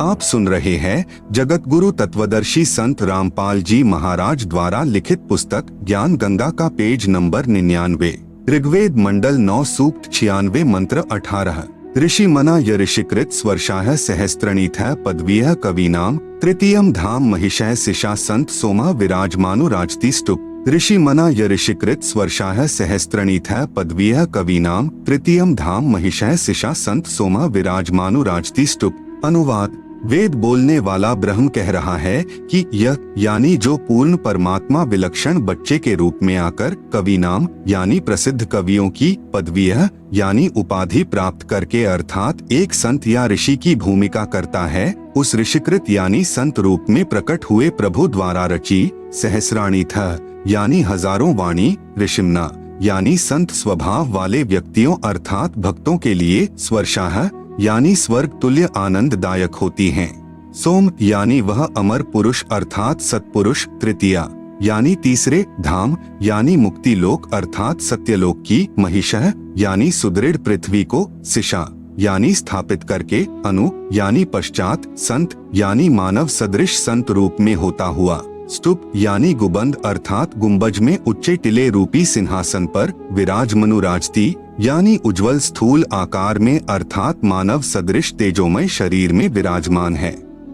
आप सुन रहे हैं जगत गुरु तत्वदर्शी संत रामपाल जी महाराज द्वारा लिखित पुस्तक ज्ञान गंगा का पेज नंबर 99। ऋग्वेद मंडल 9 सूक्त 96 मंत्र 18। ऋषि मना य ऋषिकृत स्वर्षाः सहस्रणीथः पदवीयः कवीनाम तृतीयम धाम महिषः सिषा संत सोमा विराजमानो राजति स्तुप। ऋषि मना य ऋषिकृत स्वर्षाः सहस्रणीथः पदवीयः कवीनाम तृतीयम धाम महिषः सिषा संत सोमा विराजमानो राजति स्तुप। अनुवाद। वेद बोलने वाला ब्रह्म कह रहा है कि यह यानी जो पूर्ण परमात्मा विलक्षण बच्चे के रूप में आकर कवि नाम यानी प्रसिद्ध कवियों की पदवीयः यानी उपाधि प्राप्त करके अर्थात एक संत या ऋषि की भूमिका करता है, उस ऋषिकृत यानी संत रूप में प्रकट हुए प्रभु द्वारा रची सहस्राणीथः यानी हजारों वाणी ऋषिमना यानी संत स्वभाव वाले व्यक्तियों अर्थात भक्तों के लिए स्वर्षाः यानी स्वर्ग तुल्य आनंददायक होती हैं। सोम यानी वह अमर पुरुष अर्थात सत्पुरुष। तृतीया यानी तीसरे। धाम यानी मुक्ति लोक अर्थात सत्यलोक की। महिषः यानी सुदृढ़ पृथ्वी को। सिषा यानी स्थापित करके। अनु यानी पश्चात। संत यानी मानव सदृश संत रूप में होता हुआ। स्तूप यानी गुबंद अर्थात गुंबज में उच्चे टिले रूपी सिंहासन पर। विराजमनु राजती यानी उज्जवल स्थूल आकार में अर्थात मानव सदृश तेजोमय शरीर में विराजमान है।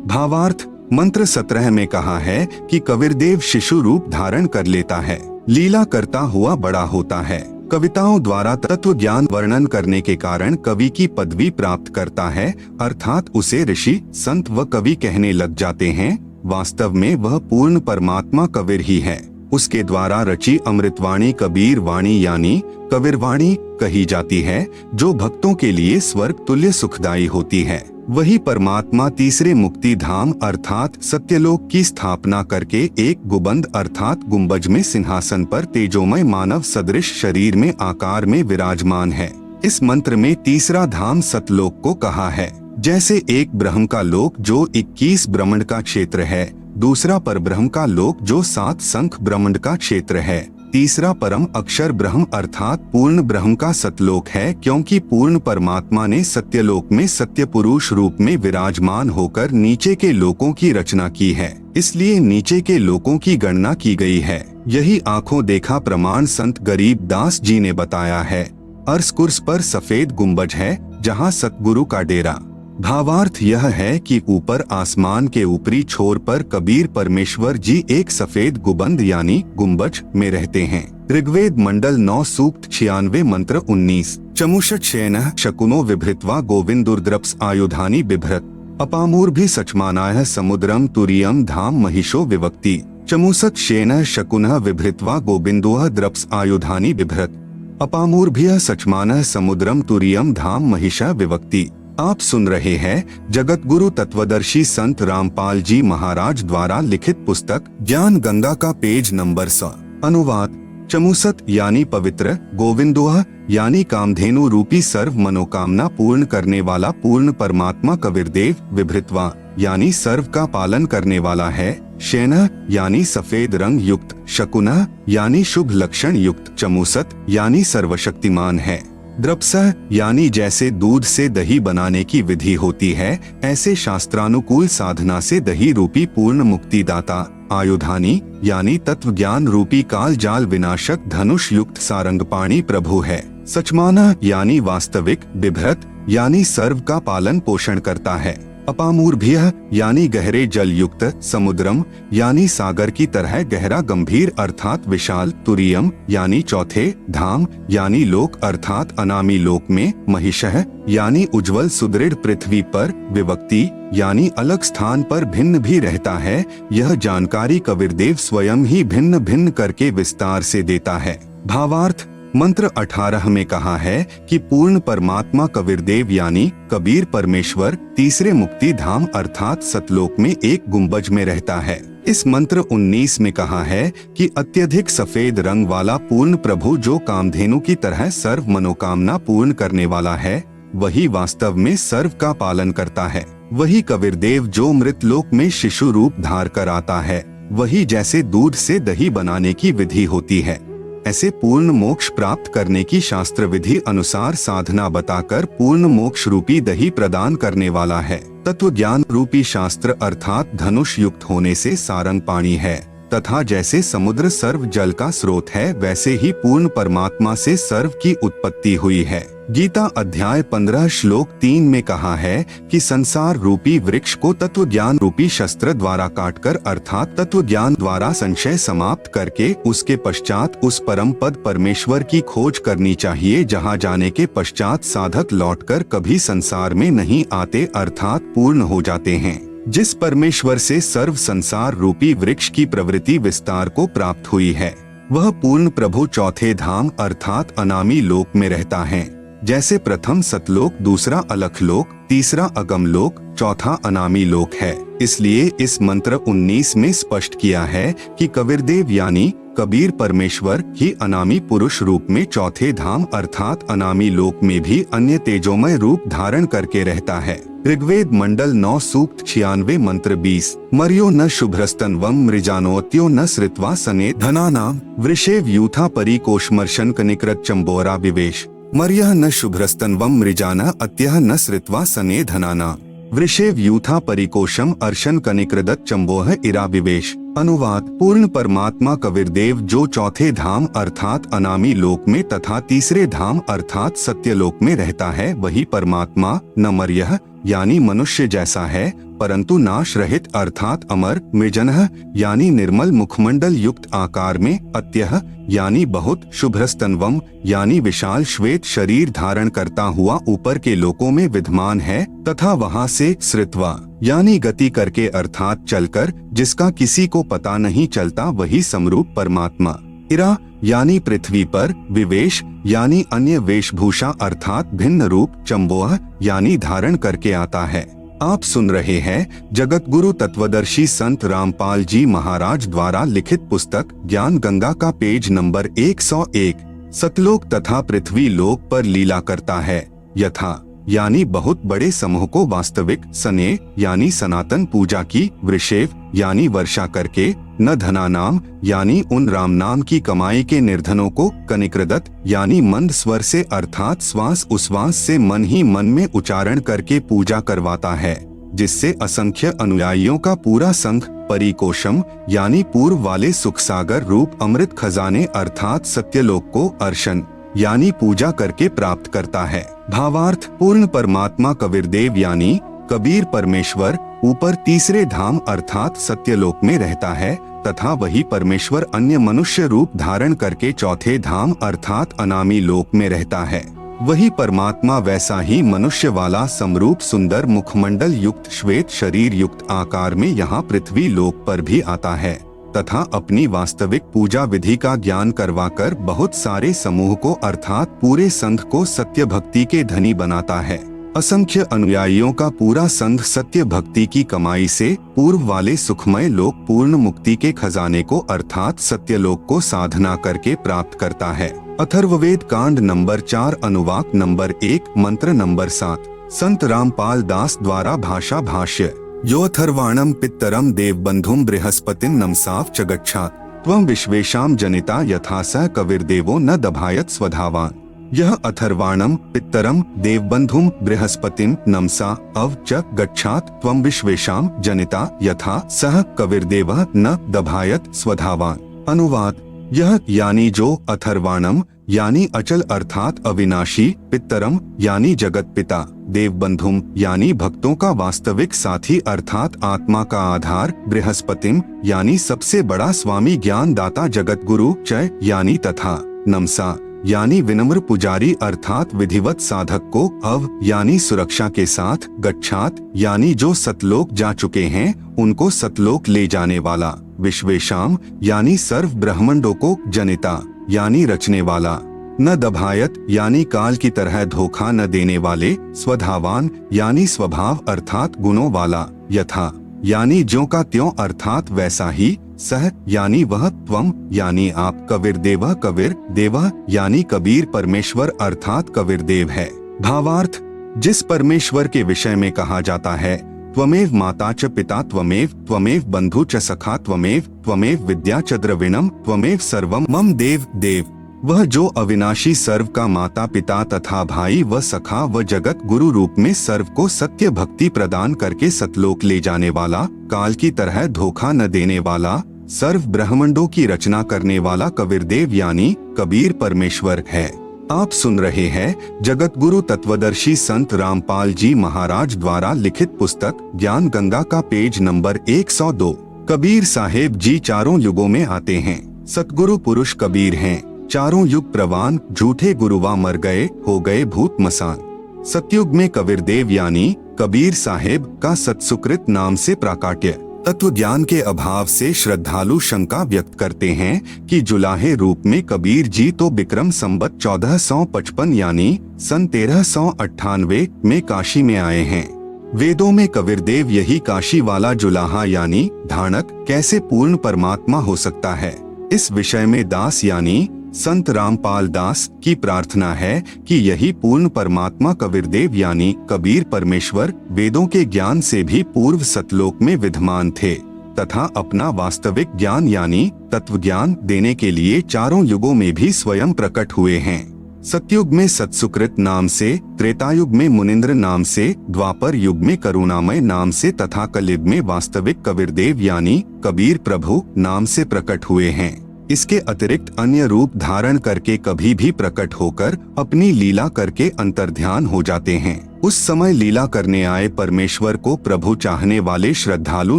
भावार्थ। मंत्र 17 में कहा है कि कबीरदेव शिशु रूप धारण कर लेता है, लीला करता हुआ बड़ा होता है, कविताओं द्वारा तत्व ज्ञान वर्णन करने के कारण कवि की पदवी प्राप्त करता है अर्थात उसे ऋषि संत व कवि कहने लग जाते हैं। वास्तव में वह पूर्ण परमात्मा कबीर ही है। उसके द्वारा रची अमृतवाणी कबीर वाणी यानी कबीरवाणी कही जाती है, जो भक्तों के लिए स्वर्ग तुल्य सुखदायी होती है। वही परमात्मा तीसरे मुक्ति धाम अर्थात सत्यलोक की स्थापना करके एक गुबंद अर्थात गुंबज में सिंहासन पर तेजोमय मानव सदृश शरीर में आकार में विराजमान है। इस मंत्र में तीसरा धाम सतलोक को कहा है। जैसे एक ब्रह्म का लोक जो 21 ब्रह्मांड का क्षेत्र है, दूसरा परब्रह्म का लोक जो 7 संख ब्रह्मांड का क्षेत्र है, तीसरा परम अक्षर ब्रह्म अर्थात पूर्ण ब्रह्म का सतलोक है, क्योंकि पूर्ण परमात्मा ने सत्यलोक में सत्य पुरुष रूप में विराजमान होकर नीचे के लोकों की रचना की है, इसलिए नीचे के लोकों की गणना की गई है। यही आंखों देखा प्रमाण संत गरीब दास जी ने बताया है। अर्श कुर्स पर सफेद गुंबज है जहाँ सतगुरु का डेरा। भावार्थ यह है कि ऊपर आसमान के ऊपरी छोर पर कबीर परमेश्वर जी एक सफेद गुबंद यानी गुंबज में रहते हैं। ऋग्वेद मंडल 9 सूक्त 96 मंत्र 19। चमुषट शयनः शकुनो विभृत्वा गोविंदुर्द्रप्स आयुधानि बिभ्रत अपामूर्भि सचमानायः समुद्रम तुरीयम धाम महिषो विवक्ति। चमुसत शयनः शकुनः विभृत्वा गोविंदोः द्रप्स आयुधानि बिभ्रत अपामूर्भ्यः सचमानः समुद्रम तुरीयम धाम महिषः विवक्ति। आप सुन रहे हैं जगत गुरु तत्वदर्शी संत रामपाल जी महाराज द्वारा लिखित पुस्तक ज्ञान गंगा का पेज नंबर 100। अनुवाद। चमुसत यानी पवित्र, गोविंदोह यानी कामधेनु रूपी सर्व मनोकामना पूर्ण करने वाला पूर्ण परमात्मा कबीरदेव। विभृत्वा यानी सर्व का पालन करने वाला है। शयनः यानी सफेद रंग युक्त। शकुनः यानी शुभ लक्षण युक्त। चमुसत यानी सर्वशक्तिमान है। द्रप्सः यानी जैसे दूध से दही बनाने की विधि होती है, ऐसे शास्त्रानुकूल साधना से दही रूपी पूर्ण मुक्तिदाता। आयुधानी यानी तत्व ज्ञान रूपी काल जाल विनाशक धनुष युक्त सारंगपाणी प्रभु है। सचमानः यानी वास्तविक। बिभ्रत यानी सर्व का पालन पोषण करता है। अपामूर्भ्यः यानी गहरे जल युक्त। समुद्रम यानी सागर की तरह गहरा गंभीर अर्थात विशाल। तुरीयम यानी चौथे। धाम यानी लोक अर्थात अनामी लोक में। महिषः यानी उज्जवल सुदृढ़ पृथ्वी पर। विवक्ति यानी अलग स्थान पर भिन्न भी रहता है। यह जानकारी कबीरदेव स्वयं ही भिन्न भिन्न करके विस्तार से देता है। भावार्थ। मंत्र 18 में कहा है कि पूर्ण परमात्मा कबीरदेव यानी कबीर परमेश्वर तीसरे मुक्ति धाम अर्थात सतलोक में एक गुंबज में रहता है। इस मंत्र 19 में कहा है कि अत्यधिक सफेद रंग वाला पूर्ण प्रभु जो कामधेनु की तरह सर्व मनोकामना पूर्ण करने वाला है, वही वास्तव में सर्व का पालन करता है। वही कबीरदेव जो मृतलोक में शिशु रूप धार कर आता है, वही जैसे दूध से दही बनाने की विधि होती है, ऐसे पूर्ण मोक्ष प्राप्त करने की शास्त्र विधि अनुसार साधना बताकर पूर्ण मोक्ष रूपी दही प्रदान करने वाला है। तत्व ज्ञान रूपी शास्त्र अर्थात धनुष युक्त होने से सारंग पाणी है तथा जैसे समुद्र सर्व जल का स्रोत है वैसे ही पूर्ण परमात्मा से सर्व की उत्पत्ति हुई है। गीता अध्याय 15 श्लोक 3 में कहा है कि संसार रूपी वृक्ष को तत्व ज्ञान रूपी शस्त्र द्वारा काटकर अर्थात तत्व ज्ञान द्वारा संशय समाप्त करके उसके पश्चात उस परम पद परमेश्वर की खोज करनी चाहिए, जहाँ जाने के पश्चात साधक लौटकर कभी संसार में नहीं आते अर्थात पूर्ण हो जाते हैं। जिस परमेश्वर से सर्व संसार रूपी वृक्ष की प्रवृत्ति विस्तार को प्राप्त हुई है वह पूर्ण प्रभु चौथे धाम अर्थात अनामी लोक में रहता है। जैसे प्रथम सतलोक, दूसरा अलख लोक, तीसरा अगम लोक, चौथा अनामी लोक है। इसलिए इस मंत्र 19 में स्पष्ट किया है कि कबीरदेव यानी कबीर परमेश्वर ही अनामी पुरुष रूप में चौथे धाम अर्थात अनामी लोक में भी अन्य तेजोमय रूप धारण करके रहता है। ऋग्वेद मंडल 9 सूक्त 96 मंत्र 20 मर्यो न शुभ्रस्तन्वम मृजानोत्यो न श्रित्वा सने धनानाम वृषेव यूथा परिकोशमर्शन कनिकृत चंबोरा विवेश मर्यः न शुभ्रस्तन्वम मृजाना अत्यः न श्रित्वा सने धनाना वृषेव यूथा परिकोशम अर्शन कनिकृदत चंबोह इरा विवेश। अनुवाद पूर्ण परमात्मा कबीरदेव जो चौथे धाम अर्थात अनामी लोक में तथा तीसरे धाम अर्थात सत्यलोक में रहता है वही परमात्मा न मर्यः यानी मनुष्य जैसा है परंतु नाश रहित अर्थात अमर, मृजनः यानी निर्मल मुखमंडल युक्त आकार में, अत्यः यानी बहुत, शुभ्रस्तन्वम यानी विशाल श्वेत शरीर धारण करता हुआ ऊपर के लोकों में विद्यमान है तथा वहां से श्रित्वा यानी गति करके अर्थात चलकर जिसका किसी को पता नहीं चलता वही समरूप परमात्मा। इरा यानी पृथ्वी पर, विवेश यानी अन्य वेशभूषा अर्थात भिन्न रूप, चंबोह यानी धारण करके आता है। आप सुन रहे हैं जगत गुरु तत्वदर्शी संत रामपाल जी महाराज द्वारा लिखित पुस्तक ज्ञान गंगा का पेज नंबर 101। सतलोक तथा पृथ्वी लोक पर लीला करता है। यथा यानी बहुत बड़े समूह को वास्तविक, सने यानी सनातन पूजा की, वृषेव यानी वर्षा करके, न धना नाम यानी उन राम नाम की कमाई के निर्धनों को, कनिकृदत यानी मंद स्वर से अर्थात श्वास उश्वास से मन ही मन में उच्चारण करके पूजा करवाता है, जिससे असंख्य अनुयायियों का पूरा संघ, परिकोशम यानी पूर्व वाले सुखसागर रूप अमृत खजाने अर्थात सत्यलोक को अर्शन यानी पूजा करके प्राप्त करता है। भावार्थ पूर्ण परमात्मा कबीरदेव यानी कबीर परमेश्वर ऊपर तीसरे धाम अर्थात सत्यलोक में रहता है तथा वही परमेश्वर अन्य मनुष्य रूप धारण करके चौथे धाम अर्थात अनामी लोक में रहता है। वही परमात्मा वैसा ही मनुष्य वाला समरूप सुंदर मुखमंडल युक्त श्वेत शरीर युक्त आकार में यहाँ पृथ्वी लोक पर भी आता है तथा अपनी वास्तविक पूजा विधि का ज्ञान करवाकर बहुत सारे समूह को अर्थात पूरे संघ को सत्य भक्ति के धनी बनाता है। असंख्य अनुयायियों का पूरा संघ सत्य भक्ति की कमाई से पूर्व वाले सुखमय लोक पूर्ण मुक्ति के खजाने को अर्थात सत्यलोक को साधना करके प्राप्त करता है। अथर्ववेद कांड नंबर 4 अनुवाक नंबर 1 मंत्र नंबर 7 संत रामपाल दास द्वारा भाषा भाष्य। यो अथर्वाणम पित्तरम देवबंधुम बृहस्पतिम नमसाव च गच्छात् त्वं विश्वेशाम जनिता यथा स कविर्देवो न दभायत स्वधावान। यह अथर्वाणम पित्तरम देवबंधुम बृहस्पतिम नमसा अव च गच्छात् त्वं विश्वेशाम जनिता यथा सह कविर्देवः न दभायत स्वधावान। अनुवाद यह यानी जो अथर्वाणम यानी अचल अर्थात अविनाशी, पित्तरम यानी जगत पिता, देवबंधुम यानी भक्तों का वास्तविक साथी अर्थात आत्मा का आधार, बृहस्पतिम यानी सबसे बड़ा स्वामी ज्ञान दाता जगत गुरु, च यानी तथा, नमसा यानी विनम्र पुजारी अर्थात विधिवत साधक को, अव यानी सुरक्षा के साथ, गच्छात यानी जो सतलोक जा चुके हैं उनको सतलोक ले जाने वाला, विश्वेशाम यानी सर्व ब्रह्मांडों को, जनिता यानी रचने वाला, न दभायत यानी काल की तरह धोखा न देने वाले, स्वधावान यानी स्वभाव अर्थात गुणों वाला, यथा यानी ज्यों का त्यों अर्थात वैसा ही, सह यानी वह, त्वम यानी आप, कबीरदेव कबीर देव यानी कबीर परमेश्वर अर्थात कबीरदेव है। भावार्थ जिस परमेश्वर के विषय में कहा जाता है त्वमेव माता च पिता त्वमेव बंधु च सखा त्वमेव विद्या च द्रविणम त्वमेव सर्वम मम देव देव, वह जो अविनाशी सर्व का माता पिता तथा भाई व सखा व जगत गुरु रूप में सर्व को सत्य भक्ति प्रदान करके सतलोक ले जाने वाला, काल की तरह धोखा न देने वाला, सर्व ब्रह्मांडों की रचना करने वाला कबीरदेव यानी कबीर परमेश्वर है। आप सुन रहे हैं जगत गुरु तत्वदर्शी संत रामपाल जी महाराज द्वारा लिखित पुस्तक ज्ञान गंगा का पेज नंबर 102। कबीर साहेब जी चारों युगों में आते हैं। सतगुरु पुरुष कबीर हैं। चारों युग प्रवान, झूठे गुरुवा मर गए, हो गए भूत मसान। सतयुग में कबीरदेव यानी कबीर साहेब का सत्सुकृत नाम से प्राकाट्य। तत्व ज्ञान के अभाव से श्रद्धालु शंका व्यक्त करते हैं कि जुलाहे रूप में कबीर जी तो विक्रम संवत 1455 यानी सन 1398 में काशी में आए हैं। वेदों में कबीरदेव यही काशी वाला जुलाहा यानी धानक कैसे पूर्ण परमात्मा हो सकता है? इस विषय में दास यानी संत रामपाल दास की प्रार्थना है कि यही पूर्ण परमात्मा कबीरदेव यानी कबीर परमेश्वर वेदों के ज्ञान से भी पूर्व सतलोक में विद्यमान थे तथा अपना वास्तविक ज्ञान यानी तत्व ज्ञान देने के लिए चारों युगों में भी स्वयं प्रकट हुए हैं। सतयुग में सत्सुकृत नाम से, त्रेतायुग में मुनिंद्र नाम से, द्वापर युग में करुणामय नाम से तथा कलयुग में वास्तविक कबीरदेव यानी कबीर प्रभु नाम से प्रकट हुए हैं। इसके अतिरिक्त अन्य रूप धारण करके कभी भी प्रकट होकर अपनी लीला करके अंतर्ध्यान हो जाते हैं। उस समय लीला करने आए परमेश्वर को प्रभु चाहने वाले श्रद्धालु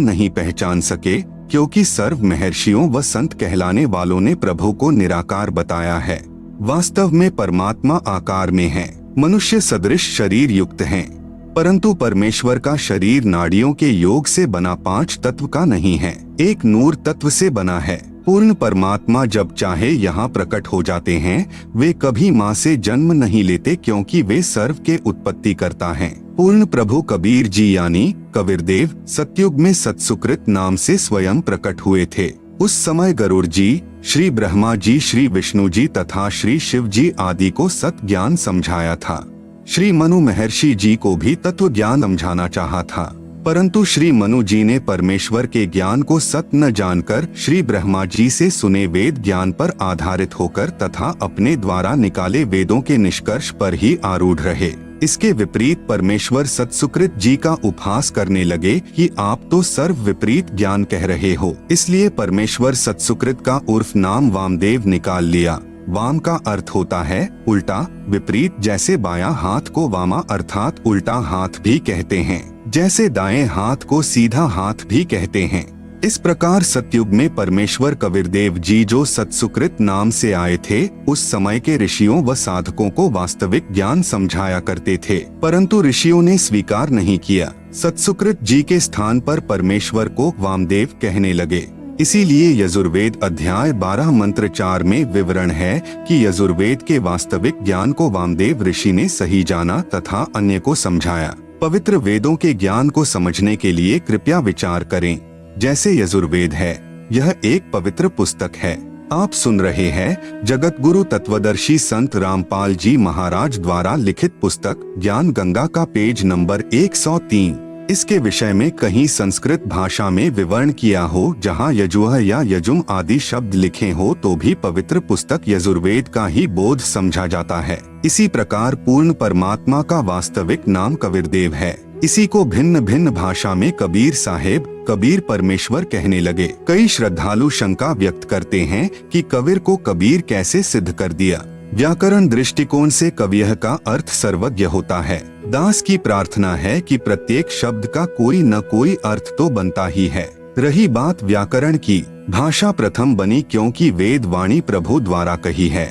नहीं पहचान सके, क्योंकि सर्व महर्षियों व संत कहलाने वालों ने प्रभु को निराकार बताया है। वास्तव में परमात्मा आकार में है, मनुष्य सदृश शरीर युक्त हैं, परंतु परमेश्वर का शरीर नाड़ियों के योग से बना 5 तत्व का नहीं है, एक नूर तत्व से बना है। पूर्ण परमात्मा जब चाहे यहाँ प्रकट हो जाते हैं। वे कभी माँ से जन्म नहीं लेते, क्योंकि वे सर्व के उत्पत्ति करता हैं। पूर्ण प्रभु कबीर जी यानी कबीरदेव सतयुग में सत्सुकृत नाम से स्वयं प्रकट हुए थे। उस समय गरुड़ जी, श्री ब्रह्मा जी, श्री विष्णु जी तथा श्री शिव जी आदि को सत ज्ञान समझाया था। श्री मनु महर्षि जी को भी तत्व ज्ञान समझाना चाहा था, परंतु श्री मनु जी ने परमेश्वर के ज्ञान को सत न जानकर श्री ब्रह्मा जी से सुने वेद ज्ञान पर आधारित होकर तथा अपने द्वारा निकाले वेदों के निष्कर्ष पर ही आरूढ़ रहे। इसके विपरीत परमेश्वर सत्सुकृत जी का उपहास करने लगे कि आप तो सर्व विपरीत ज्ञान कह रहे हो। इसलिए परमेश्वर सत्सुकृत का उर्फ नाम वामदेव निकाल लिया। वाम का अर्थ होता है उल्टा, विपरीत, जैसे बायां हाथ को वामा अर्थात उल्टा हाथ भी कहते हैं, जैसे दाएं हाथ को सीधा हाथ भी कहते हैं। इस प्रकार सतयुग में परमेश्वर कबीरदेव जी जो सत्सुकृत नाम से आए थे, उस समय के ऋषियों व साधकों को वास्तविक ज्ञान समझाया करते थे, परंतु ऋषियों ने स्वीकार नहीं किया। सत्सुकृत जी के स्थान पर परमेश्वर को वामदेव कहने लगे। इसीलिए यजुर्वेद अध्याय 12 मंत्र 4 में विवरण है कि यजुर्वेद के वास्तविक ज्ञान को वामदेव ऋषि ने सही जाना तथा अन्य को समझाया। पवित्र वेदों के ज्ञान को समझने के लिए कृपया विचार करें। जैसे यजुर्वेद है, यह एक पवित्र पुस्तक है। आप सुन रहे हैं जगत गुरु तत्वदर्शी संत रामपाल जी महाराज द्वारा लिखित पुस्तक ज्ञान गंगा का पेज नंबर 103। इसके विषय में कहीं संस्कृत भाषा में विवरण किया हो, जहाँ यजुः या यजुम आदि शब्द लिखे हो, तो भी पवित्र पुस्तक यजुर्वेद का ही बोध समझा जाता है। इसी प्रकार पूर्ण परमात्मा का वास्तविक नाम कबीरदेव है। इसी को भिन्न भिन्न भाषा में कबीर साहेब, कबीर परमेश्वर कहने लगे। कई श्रद्धालु शंका व्यक्त करते हैं कि कबीर को कबीर कैसे सिद्ध कर दिया। व्याकरण दृष्टिकोण से कवियः का अर्थ सर्वज्ञ होता है। दास की प्रार्थना है कि प्रत्येक शब्द का कोई न कोई अर्थ तो बनता ही है। रही बात व्याकरण की, भाषा प्रथम बनी क्योंकि वेद वाणी प्रभु द्वारा कही है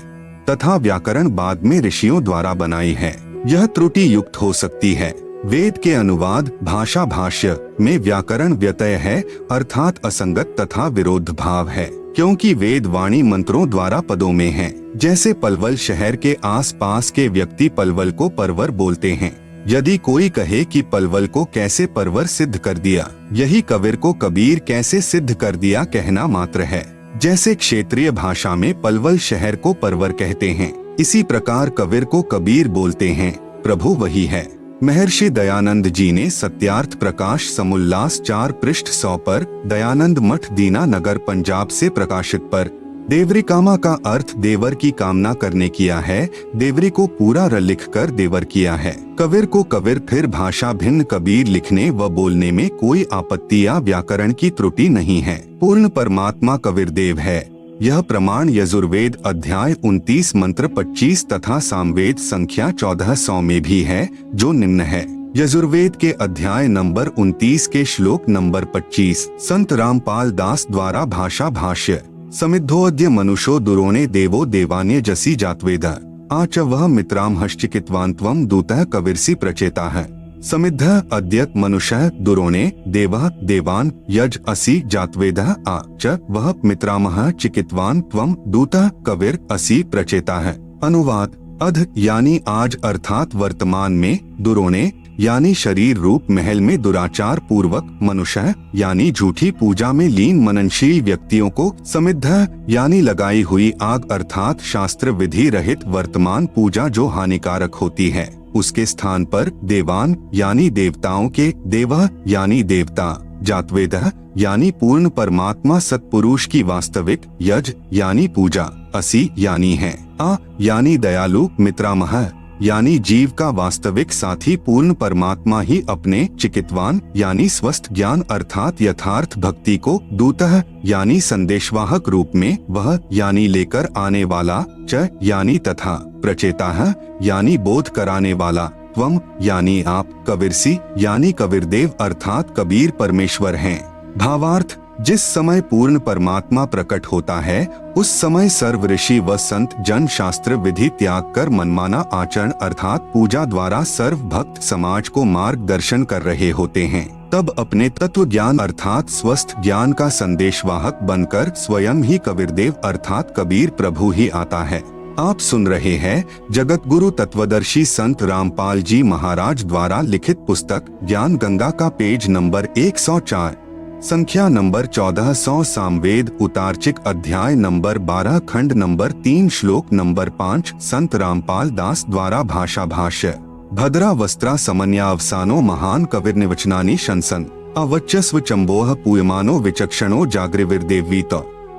तथा व्याकरण बाद में ऋषियों द्वारा बनाई है। यह त्रुटि युक्त हो सकती है। वेद के अनुवाद भाषा भाष्य में व्याकरण व्यत्यय है, अर्थात असंगत तथा विरोध भाव है, क्योंकि वेद वाणी मंत्रों द्वारा पदों में है। जैसे पलवल शहर के आसपास के व्यक्ति पलवल को परवर बोलते हैं। यदि कोई कहे कि पलवल को कैसे परवर सिद्ध कर दिया, यही कबीर को कबीर कैसे सिद्ध कर दिया कहना मात्र है। जैसे क्षेत्रीय भाषा में पलवल शहर को परवर कहते हैं, इसी प्रकार कबीर को कबीर बोलते हैं। प्रभु वही है। महर्षि दयानंद जी ने सत्यार्थ प्रकाश समुल्लास 4 पृष्ठ 100 पर दयानंद मठ दीना नगर पंजाब से प्रकाशित पर देवरिकामा का अर्थ देवर की कामना करने किया है। देवरी को पूरा र लिख कर देवर किया है। कविर को कविर, फिर भाषा भिन्न कबीर। लिखने व बोलने में कोई आपत्ति या व्याकरण की त्रुटि नहीं है। पूर्ण परमात्मा कबीर देव है। यह प्रमाण यजुर्वेद अध्याय 29 मंत्र 25 तथा सामवेद संख्या 1400 में भी है, जो निम्न है। यजुर्वेद के अध्याय नंबर 29 के श्लोक नंबर 25 संत रामपाल दास द्वारा भाषा भाष्य। समिद्धोऽद्य मनुषो दुरोणे देवो देवान्य जसी जातवेद आच वह मित्राम हश्चिकित्वान्त्वं दूतः कविर्षि प्रचेताः। समिद्ध अद्य मनुष्यः दुरोणे देवः देवान् यज असि जातवेदः आ च वह मित्रामः चिकित्वान् त्वं दूतः कविर असि प्रचेताः। अनुवाद अध यानी आज अर्थात वर्तमान में, दुरोणे यानी शरीर रूप महल में दुराचार पूर्वक, मनुष्य यानी झूठी पूजा में लीन मननशील व्यक्तियों को, समिद्ध यानी लगाई हुई आग अर्थात शास्त्र विधि रहित वर्तमान पूजा जो हानिकारक होती है, उसके स्थान पर देवान यानी देवताओं के, देवः यानी देवता, जातवेदः यानी पूर्ण परमात्मा सत्पुरुष की वास्तविक, यज यानी पूजा, असि यानी है, आ यानी दयालु, मित्रामह यानी जीव का वास्तविक साथी पूर्ण परमात्मा ही अपने, चिकित्वान यानी स्वस्थ ज्ञान अर्थात यथार्थ भक्ति को, दूतः यानी संदेशवाहक रूप में, वह यानी लेकर आने वाला, च यानी तथा, प्रचेताः यानी बोध कराने वाला, त्वम यानी आप, कविर्षि यानी कबीरदेव अर्थात कबीर परमेश्वर हैं। भावार्थ जिस समय पूर्ण परमात्मा प्रकट होता है, उस समय सर्व ऋषि व संत जन शास्त्र विधि त्याग कर मनमाना आचरण अर्थात पूजा द्वारा सर्व भक्त समाज को मार्गदर्शन कर रहे होते हैं। तब अपने तत्व ज्ञान अर्थात स्वस्थ ज्ञान का संदेशवाहक बनकर स्वयं ही कबीरदेव अर्थात कबीर प्रभु ही आता है। आप सुन रहे हैं जगत गुरु तत्वदर्शी संत रामपाल जी महाराज द्वारा लिखित पुस्तक ज्ञान गंगा का पेज नंबर 104 संख्या नंबर 1400 सामवेद उतार्चिक अध्याय नंबर 12 खंड नंबर 3 श्लोक नंबर 5 संत रामपाल दास द्वारा भाषा भाष्य। भद्रा वस्त्रा समन्यावसानो महान कविर्निवचनानि शंसन अवच्यस्व चंबोह पूयमानो विचक्षणो जागृविर्देवीत।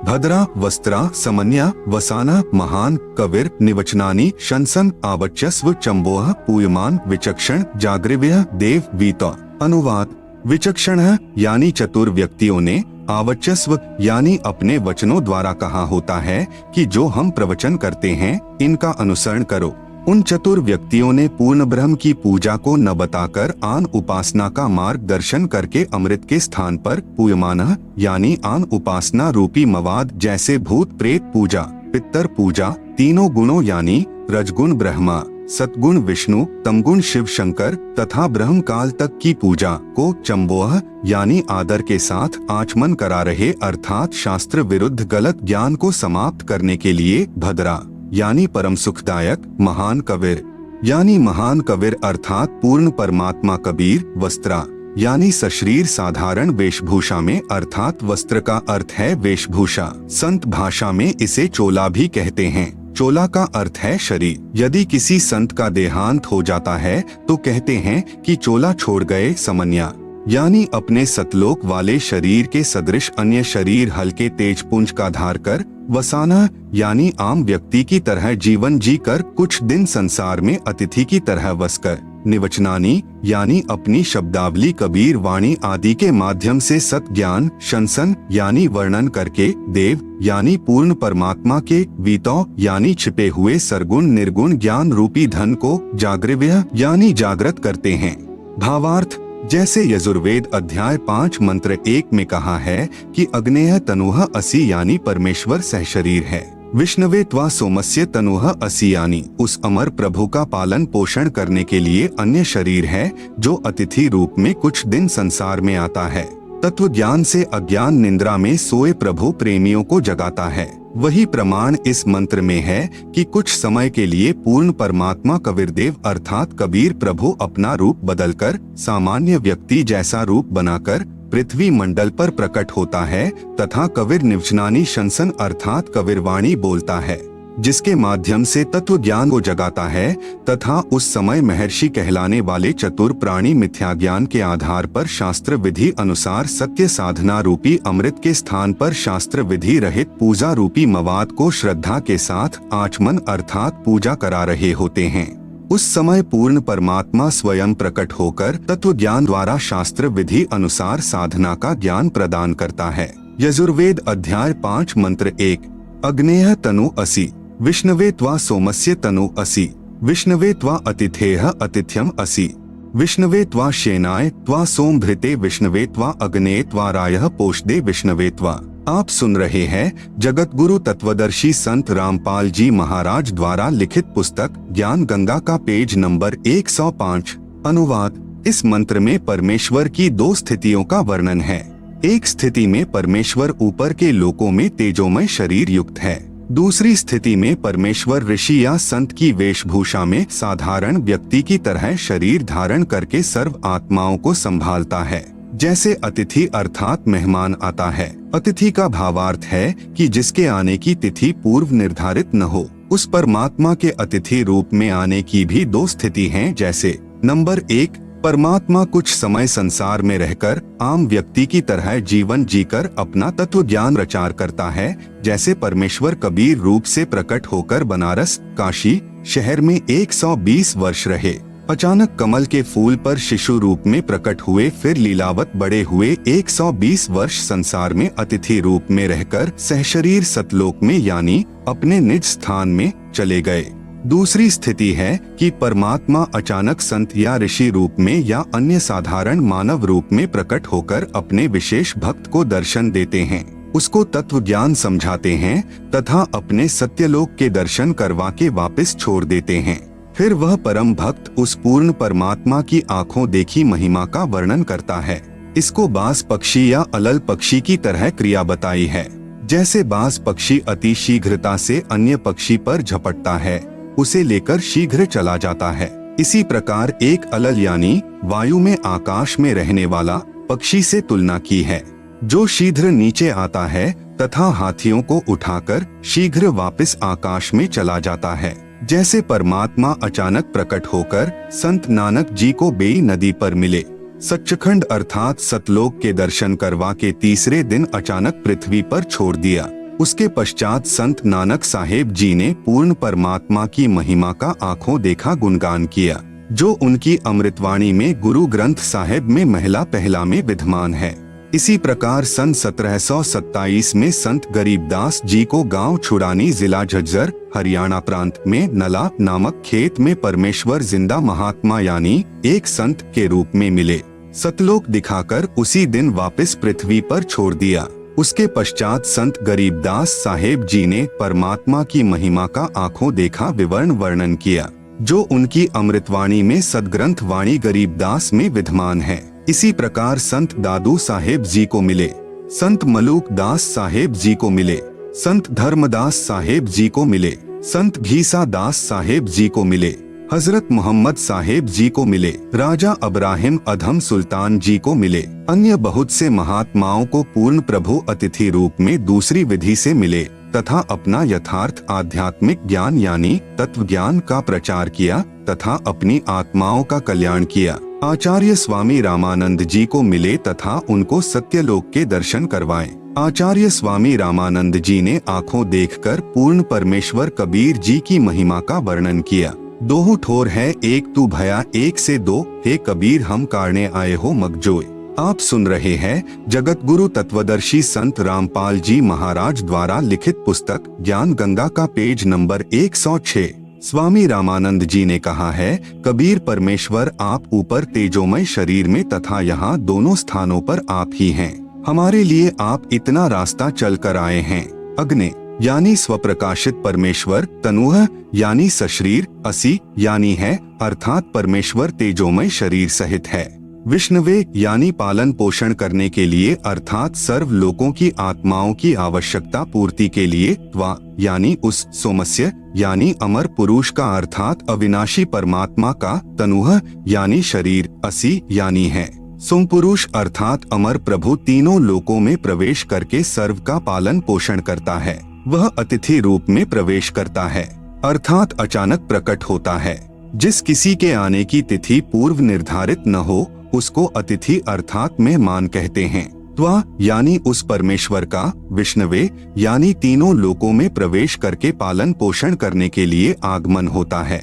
भद्रा वस्त्रा समन्या वसाना महान कविर निवचनानि शंसन आवच्यस्व चंबोह पूयमान विचक्षण जागृव्य देव वीत। अनुवाद विचक्षण यानी चतुर व्यक्तियों ने, आवच्यस्व यानी अपने वचनों द्वारा कहा होता है कि जो हम प्रवचन करते हैं इनका अनुसरण करो। उन चतुर व्यक्तियों ने पूर्ण ब्रह्म की पूजा को न बताकर आन उपासना का मार्गदर्शन करके अमृत के स्थान पर पूयमान यानी आन उपासना रूपी मवाद जैसे भूत प्रेत पूजा, पितर पूजा, तीनों गुणों यानी रजगुण ब्रह्मा, सतगुण विष्णु, तमगुण शिव शंकर तथा ब्रह्म काल तक की पूजा को चंबोह यानी आदर के साथ आचमन करा रहे अर्थात शास्त्र विरुद्ध गलत ज्ञान को समाप्त करने के लिए भद्रा यानी परम सुखदायक, महान कबीर यानी महान कबीर अर्थात पूर्ण परमात्मा कबीर, वस्त्रा यानी सशरीर साधारण वेशभूषा में अर्थात वस्त्र का अर्थ है वेशभूषा। संत भाषा में इसे चोला भी कहते हैं। चोला का अर्थ है शरीर। यदि किसी संत का देहांत हो जाता है तो कहते हैं कि चोला छोड़ गए समन्या यानी अपने सतलोक वाले शरीर के सदृश अन्य शरीर हल्के तेजपुंज का धार कर, वसाना यानी आम व्यक्ति की तरह जीवन जी कर कुछ दिन संसार में अतिथि की तरह बसकर, निवचनानी यानी अपनी शब्दावली कबीर वाणी आदि के माध्यम से सत ज्ञान, शंसन यानी वर्णन करके, देव यानी पूर्ण परमात्मा के, वीतौ यानी छिपे हुए सरगुण निर्गुण ज्ञान रूपी धन को, जागृव्य यानी जागृत करते हैं। भावार्थ जैसे यजुर्वेद अध्याय 5 मंत्र 1 में कहा है कि अग्नेय तनुह असि यानी परमेश्वर सहशरीर है, विष्णवे त्वा सोमस्य तनुह असि यानी उस अमर प्रभु का पालन पोषण करने के लिए अन्य शरीर है जो अतिथि रूप में कुछ दिन संसार में आता है। तत्व ज्ञान से अज्ञान निंद्रा में सोए प्रभु प्रेमियों को जगाता है। वही प्रमाण इस मंत्र में है कि कुछ समय के लिए पूर्ण परमात्मा कबीरदेव अर्थात कबीर प्रभु अपना रूप बदलकर सामान्य व्यक्ति जैसा रूप बनाकर पृथ्वी मंडल पर प्रकट होता है तथा कबीर निवचनानी शंसन अर्थात कबीरवाणी बोलता है। जिसके माध्यम से तत्व ज्ञान को जगाता है तथा उस समय महर्षि कहलाने वाले चतुर प्राणी मिथ्या ज्ञान के आधार पर शास्त्र विधि अनुसार सत्य साधना रूपी अमृत के स्थान पर शास्त्र विधि रहित पूजा रूपी मवाद को श्रद्धा के साथ आचमन अर्थात पूजा करा रहे होते हैं। उस समय पूर्ण परमात्मा स्वयं प्रकट होकर तत्व ज्ञान द्वारा शास्त्र विधि अनुसार साधना का ज्ञान प्रदान करता है। यजुर्वेद अध्याय 5 मंत्र 1 अग्नेय तनु असि विष्णवे त्वा सोमस्य तनु असि विष्णवे त्वा अतिथेह अतिथ्यम असि विष्णवे त्वा शेनाय त्वा सोमभृते विष्णवे त्वा अग्ने त्वा रायः पोषदे विष्णवे त्वा। आप सुन रहे हैं जगत गुरु तत्वदर्शी संत रामपाल जी महाराज द्वारा लिखित पुस्तक ज्ञान गंगा का पेज नंबर 105। अनुवाद। इस मंत्र में परमेश्वर की 2 स्थितियों का वर्णन है। एक स्थिति में परमेश्वर ऊपर के लोकों में तेजोमय शरीर युक्त है। दूसरी स्थिति में परमेश्वर ऋषि या संत की वेशभूषा में साधारण व्यक्ति की तरह शरीर धारण करके सर्व आत्माओं को संभालता है। जैसे अतिथि अर्थात मेहमान आता है। अतिथि का भावार्थ है कि जिसके आने की तिथि पूर्व निर्धारित न हो। उस परमात्मा के अतिथि रूप में आने की भी 2 स्थिति हैं। जैसे नंबर 1, परमात्मा कुछ समय संसार में रहकर आम व्यक्ति की तरह जीवन जीकर अपना तत्व ज्ञान प्रचार करता है। जैसे परमेश्वर कबीर रूप से प्रकट होकर बनारस काशी शहर में 120 वर्ष रहे। अचानक कमल के फूल पर शिशु रूप में प्रकट हुए, फिर लीलावत बड़े हुए, 120 वर्ष संसार में अतिथि रूप में रहकर सहशरीर सतलोक में यानी अपने निज स्थान में चले गए। दूसरी स्थिति है कि परमात्मा अचानक संत या ऋषि रूप में या अन्य साधारण मानव रूप में प्रकट होकर अपने विशेष भक्त को दर्शन देते हैं, उसको तत्व ज्ञान समझाते हैं तथा अपने सत्यलोक के दर्शन करवा के वापस छोड़ देते हैं। फिर वह परम भक्त उस पूर्ण परमात्मा की आंखों देखी महिमा का वर्णन करता है। इसको बाज पक्षी या अलल पक्षी की तरह क्रिया बताई है। जैसे बाज पक्षी अति शीघ्रता से अन्य पक्षी पर झपटता है, उसे लेकर शीघ्र चला जाता है। इसी प्रकार एक अलल यानी वायु में आकाश में रहने वाला पक्षी से तुलना की है, जो शीघ्र नीचे आता है तथा हाथियों को उठाकर शीघ्र वापस आकाश में चला जाता है। जैसे परमात्मा अचानक प्रकट होकर संत नानक जी को बेई नदी पर मिले, सच्चखंड अर्थात सतलोक के दर्शन करवा के तीसरे दिन अचानक पृथ्वी पर छोड़ दिया। उसके पश्चात संत नानक साहेब जी ने पूर्ण परमात्मा की महिमा का आंखों देखा गुणगान किया, जो उनकी अमृतवाणी में गुरु ग्रंथ साहिब में महिला पहला में विद्यमान है। इसी प्रकार सन 1727 में संत गरीबदास जी को गांव छुड़ानी जिला झज्जर हरियाणा प्रांत में नला नामक खेत में परमेश्वर जिंदा महात्मा यानी एक संत के रूप में मिले। सतलोक दिखाकर उसी दिन वापस पृथ्वी पर छोड़ दिया। उसके पश्चात संत गरीबदास साहेब जी ने परमात्मा की महिमा का आंखों देखा विवरण वर्णन किया, जो उनकी अमृतवाणी में सदग्रंथ वाणी गरीबदास में विद्यमान है। इसी प्रकार संत दादू साहेब जी को मिले, संत मलूक दास साहेब जी को मिले, संत धर्मदास साहेब जी को मिले, संत घीसा दास साहेब जी को मिले, हजरत मोहम्मद साहेब जी को मिले, राजा अब्राहिम अधम सुल्तान जी को मिले। अन्य बहुत से महात्माओं को पूर्ण प्रभु अतिथि रूप में दूसरी विधि से मिले तथा अपना यथार्थ आध्यात्मिक ज्ञान यानी तत्व ज्ञान का प्रचार किया तथा अपनी आत्माओं का कल्याण किया। आचार्य स्वामी रामानंद जी को मिले तथा उनको सत्यलोक के दर्शन करवाए। आचार्य स्वामी रामानंद जी ने आंखों देखकर पूर्ण परमेश्वर कबीर जी की महिमा का वर्णन किया। दोहु ठोर है एक तू भया एक से दो, हे कबीर हम कारणे आए हो मगजोय। आप सुन रहे हैं जगत गुरु तत्वदर्शी संत रामपाल जी महाराज द्वारा लिखित पुस्तक ज्ञान गंगा का पेज नंबर 106। स्वामी रामानंद जी ने कहा है, कबीर परमेश्वर आप ऊपर तेजोमय शरीर में तथा यहाँ दोनों स्थानों पर आप ही हैं। हमारे लिए आप इतना रास्ता चल कर आए हैं। अग्नि यानी स्वप्रकाशित परमेश्वर, तनुह यानी सशरीर, असि यानी है अर्थात परमेश्वर तेजोमय शरीर सहित है। विष्णवे यानी पालन पोषण करने के लिए अर्थात सर्व लोकों की आत्माओं की आवश्यकता पूर्ति के लिए, त्वा यानी उस, सोमस्य यानी अमर पुरुष का अर्थात अविनाशी परमात्मा का, तनुह यानी शरीर, असि यानी है सोम पुरुष अर्थात अमर प्रभु तीनों लोकों में प्रवेश करके सर्व का पालन पोषण करता है। वह अतिथि रूप में प्रवेश करता है, अर्थात अचानक प्रकट होता है। जिस किसी के आने की तिथि पूर्व निर्धारित न हो उसको अतिथि अर्थात मेहमान कहते हैं। त्वा यानी उस परमेश्वर का विष्णवे यानी तीनों लोकों में प्रवेश करके पालन पोषण करने के लिए आगमन होता है।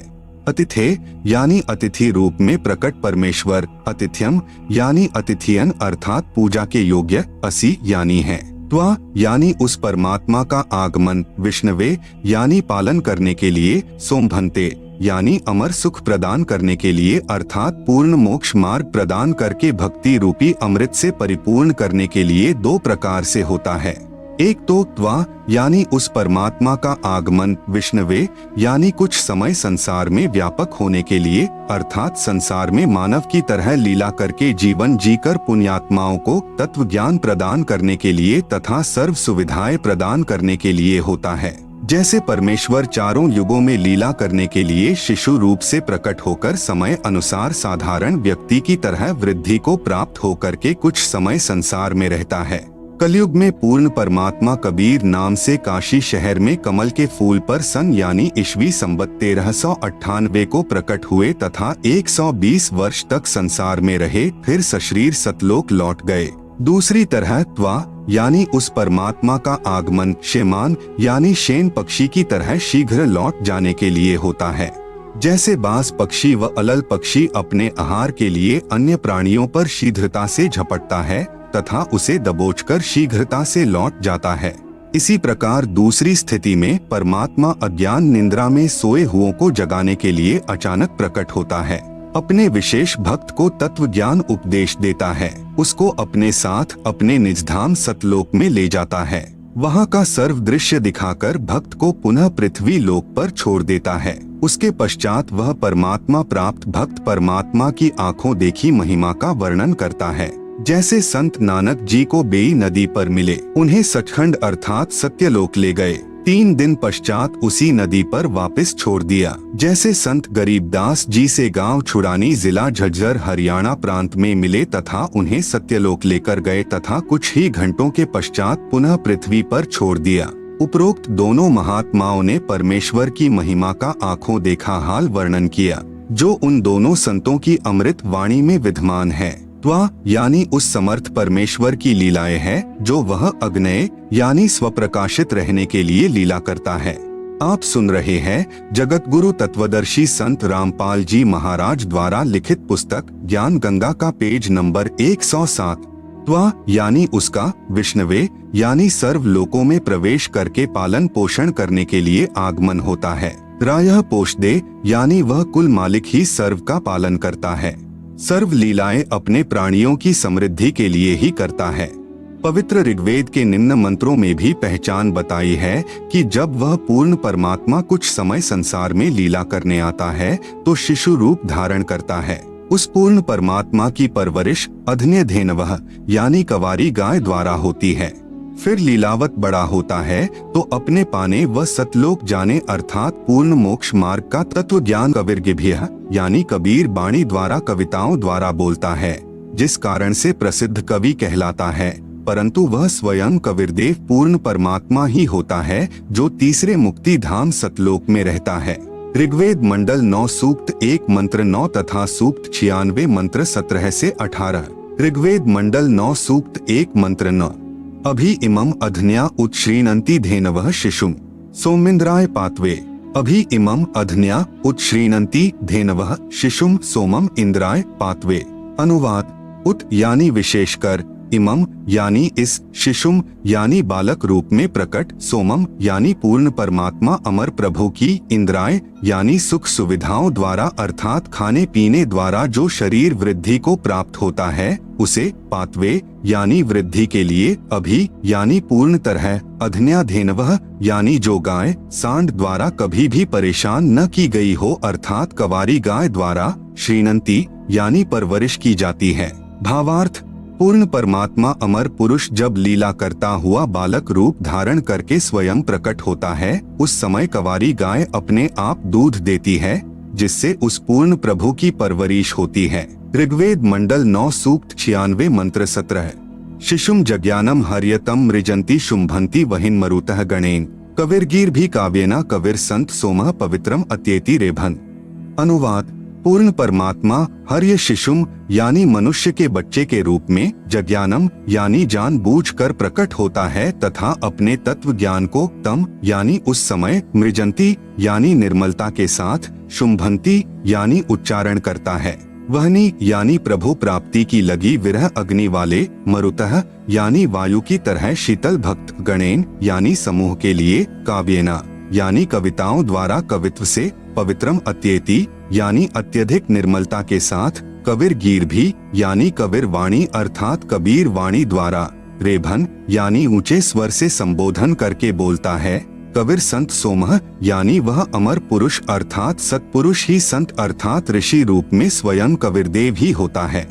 अतिथे यानी अतिथि रूप में प्रकट परमेश्वर, अतिथ्यम यानी अतिथियन अर्थात पूजा के योग्य, असी यानी है। त्वा यानी उस परमात्मा का आगमन, विष्णवे यानी पालन करने के लिए, सोमभन्ते यानी अमर सुख प्रदान करने के लिए अर्थात पूर्ण मोक्ष मार्ग प्रदान करके भक्ति रूपी अमृत से परिपूर्ण करने के लिए दो प्रकार से होता है। एक तो त्वा यानी उस परमात्मा का आगमन, विष्णवे यानी कुछ समय संसार में व्यापक होने के लिए अर्थात संसार में मानव की तरह लीला करके जीवन जीकर पुण्यात्माओं को तत्व ज्ञान प्रदान करने के लिए तथा सर्व सुविधाएं प्रदान करने के लिए होता है। जैसे परमेश्वर चारों युगों में लीला करने के लिए शिशु रूप से प्रकट होकर समय अनुसार साधारण व्यक्ति की तरह वृद्धि को प्राप्त होकर के कुछ समय संसार में रहता है। कलयुग में पूर्ण परमात्मा कबीर नाम से काशी शहर में कमल के फूल पर सन यानी ईस्वी संवत 1398 को प्रकट हुए तथा 120 वर्ष तक संसार में रहे, फिर सशरीर सतलोक लौट गए। दूसरी तरह त्वा यानी उस परमात्मा का आगमन शेमान यानी शेन पक्षी की तरह शीघ्र लौट जाने के लिए होता है। जैसे बाज पक्षी व अलल पक्षी अपने आहार के लिए अन्य प्राणियों पर शीघ्रता से झपटता है तथा उसे दबोचकर शीघ्रता से लौट जाता है, इसी प्रकार दूसरी स्थिति में परमात्मा अज्ञान निद्रा में सोए हुओं को जगाने के लिए अचानक प्रकट होता है। अपने विशेष भक्त को तत्व ज्ञान उपदेश देता है, उसको अपने साथ अपने निजधाम सतलोक में ले जाता है। वहाँ का सर्व दृश्य दिखाकर भक्त को पुनः पृथ्वी लोक पर छोड़ देता है। उसके पश्चात वह परमात्मा प्राप्त भक्त परमात्मा की आंखों देखी महिमा का वर्णन करता है। जैसे संत नानक जी को बेई नदी पर मिले, उन्हें सचखंड अर्थात सत्यलोक ले गए, 3 दिन पश्चात उसी नदी पर वापस छोड़ दिया। जैसे संत गरीबदास जी से गांव छुड़ानी जिला झज्जर हरियाणा प्रांत में मिले तथा उन्हें सत्यलोक लेकर गए तथा कुछ ही घंटों के पश्चात पुनः पृथ्वी पर छोड़ दिया। उपरोक्त दोनों महात्माओं ने परमेश्वर की महिमा का आंखों देखा हाल वर्णन किया, जो उन दोनों संतों की अमृत वाणी में विद्यमान है। त्वा यानी उस समर्थ परमेश्वर की लीलाएं हैं जो वह अग्नेय यानी स्वप्रकाशित रहने के लिए लीला करता है। आप सुन रहे हैं जगत गुरु तत्वदर्शी संत रामपाल जी महाराज द्वारा लिखित पुस्तक ज्ञान गंगा का पेज नंबर 107। त्वा यानी उसका, विष्णवे यानी सर्व लोकों में प्रवेश करके पालन पोषण करने के लिए आगमन होता है। रायः पोषदे यानी वह कुल मालिक ही सर्व का पालन करता है, सर्व लीलाएं अपने प्राणियों की समृद्धि के लिए ही करता है। पवित्र ऋग्वेद के निम्न मंत्रों में भी पहचान बताई है कि जब वह पूर्ण परमात्मा कुछ समय संसार में लीला करने आता है तो शिशु रूप धारण करता है। उस पूर्ण परमात्मा की परवरिश अधन्यधेनवः यानी कवारी गाय द्वारा होती है। फिर लीलावत बड़ा होता है तो अपने पाने व सतलोक जाने अर्थात पूर्ण मोक्ष मार्ग का तत्व ज्ञान कविर्गिभ्यः यानी कबीर बाणी द्वारा कविताओं द्वारा बोलता है, जिस कारण से प्रसिद्ध कवि कहलाता है। परंतु वह स्वयं कबीरदेव पूर्ण परमात्मा ही होता है जो तीसरे मुक्ति धाम सतलोक में रहता है। ऋग्वेद मंडल 9 सूक्त 1 मंत्र 9 तथा सूक्त 96 मंत्र 17 से 18। ऋग्वेद मंडल 9 सूक्त 1 मंत्र 9। अभि इमं अधन्या उत्श्रीणन्ति धेनवः शिशुम सोमिन्द्राय पात्वे। अभि इमं अधन्या उत्श्रीणन्ति धेनवः शिशुम सोमम इंद्राय पात्वे। अनुवाद उत यानी विशेषकर, इमम यानी इस, शिशुम यानी बालक रूप में प्रकट, सोमम यानी पूर्ण परमात्मा अमर प्रभु की, इंद्राय यानी सुख सुविधाओं द्वारा अर्थात खाने पीने द्वारा जो शरीर वृद्धि को प्राप्त होता है उसे, पात्वे यानी वृद्धि के लिए, अभी यानी पूर्ण तरह, अधन्याधेनवः यानी जो गाय सांड द्वारा कभी भी परेशान न की गई हो अर्थात कवारी गाय द्वारा, श्रीणंती यानी परवरिश की जाती है। भावार्थ, पूर्ण परमात्मा अमर पुरुष जब लीला करता हुआ बालक रूप धारण करके स्वयं प्रकट होता है, उस समय कवारी गाय अपने आप दूध देती है, जिससे उस पूर्ण प्रभु की परवरिश होती है। ऋग्वेद मंडल 9 सूक्त 96 मंत्र 17। शिशुम जज्ञानम हर्यतम मृजंती शुंभंती वहिन मरुतः गणेन। कविर्गीर भी काव्येना कविर संत सोमः पवित्रम अत्येति रेभन। अनुवाद: पूर्ण परमात्मा हर्य शिशुम यानी मनुष्य के बच्चे के रूप में जज्ञानम यानी जानबूझकर प्रकट होता है तथा अपने तत्व ज्ञान को तम यानी उस समय, मृजंती यानी निर्मलता के साथ, शुंभंती यानी उच्चारण करता है, वहनी यानी प्रभु प्राप्ति की लगी विरह अग्नि वाले, मरुतः यानी वायु की तरह शीतल भक्त गणेन यानी समूह के लिए, काव्येना यानी कविताओं द्वारा कवित्व से, पवित्रम अत्येति यानी अत्यधिक निर्मलता के साथ, कविर गीर भी यानी कविर वाणी अर्थात कबीर वाणी द्वारा, रेभन यानी ऊंचे स्वर से संबोधन करके बोलता है, कविर संत सोमः यानी वह अमर पुरुष अर्थात सत्पुरुष ही संत अर्थात ऋषि रूप में स्वयं कविरदेव ही होता है।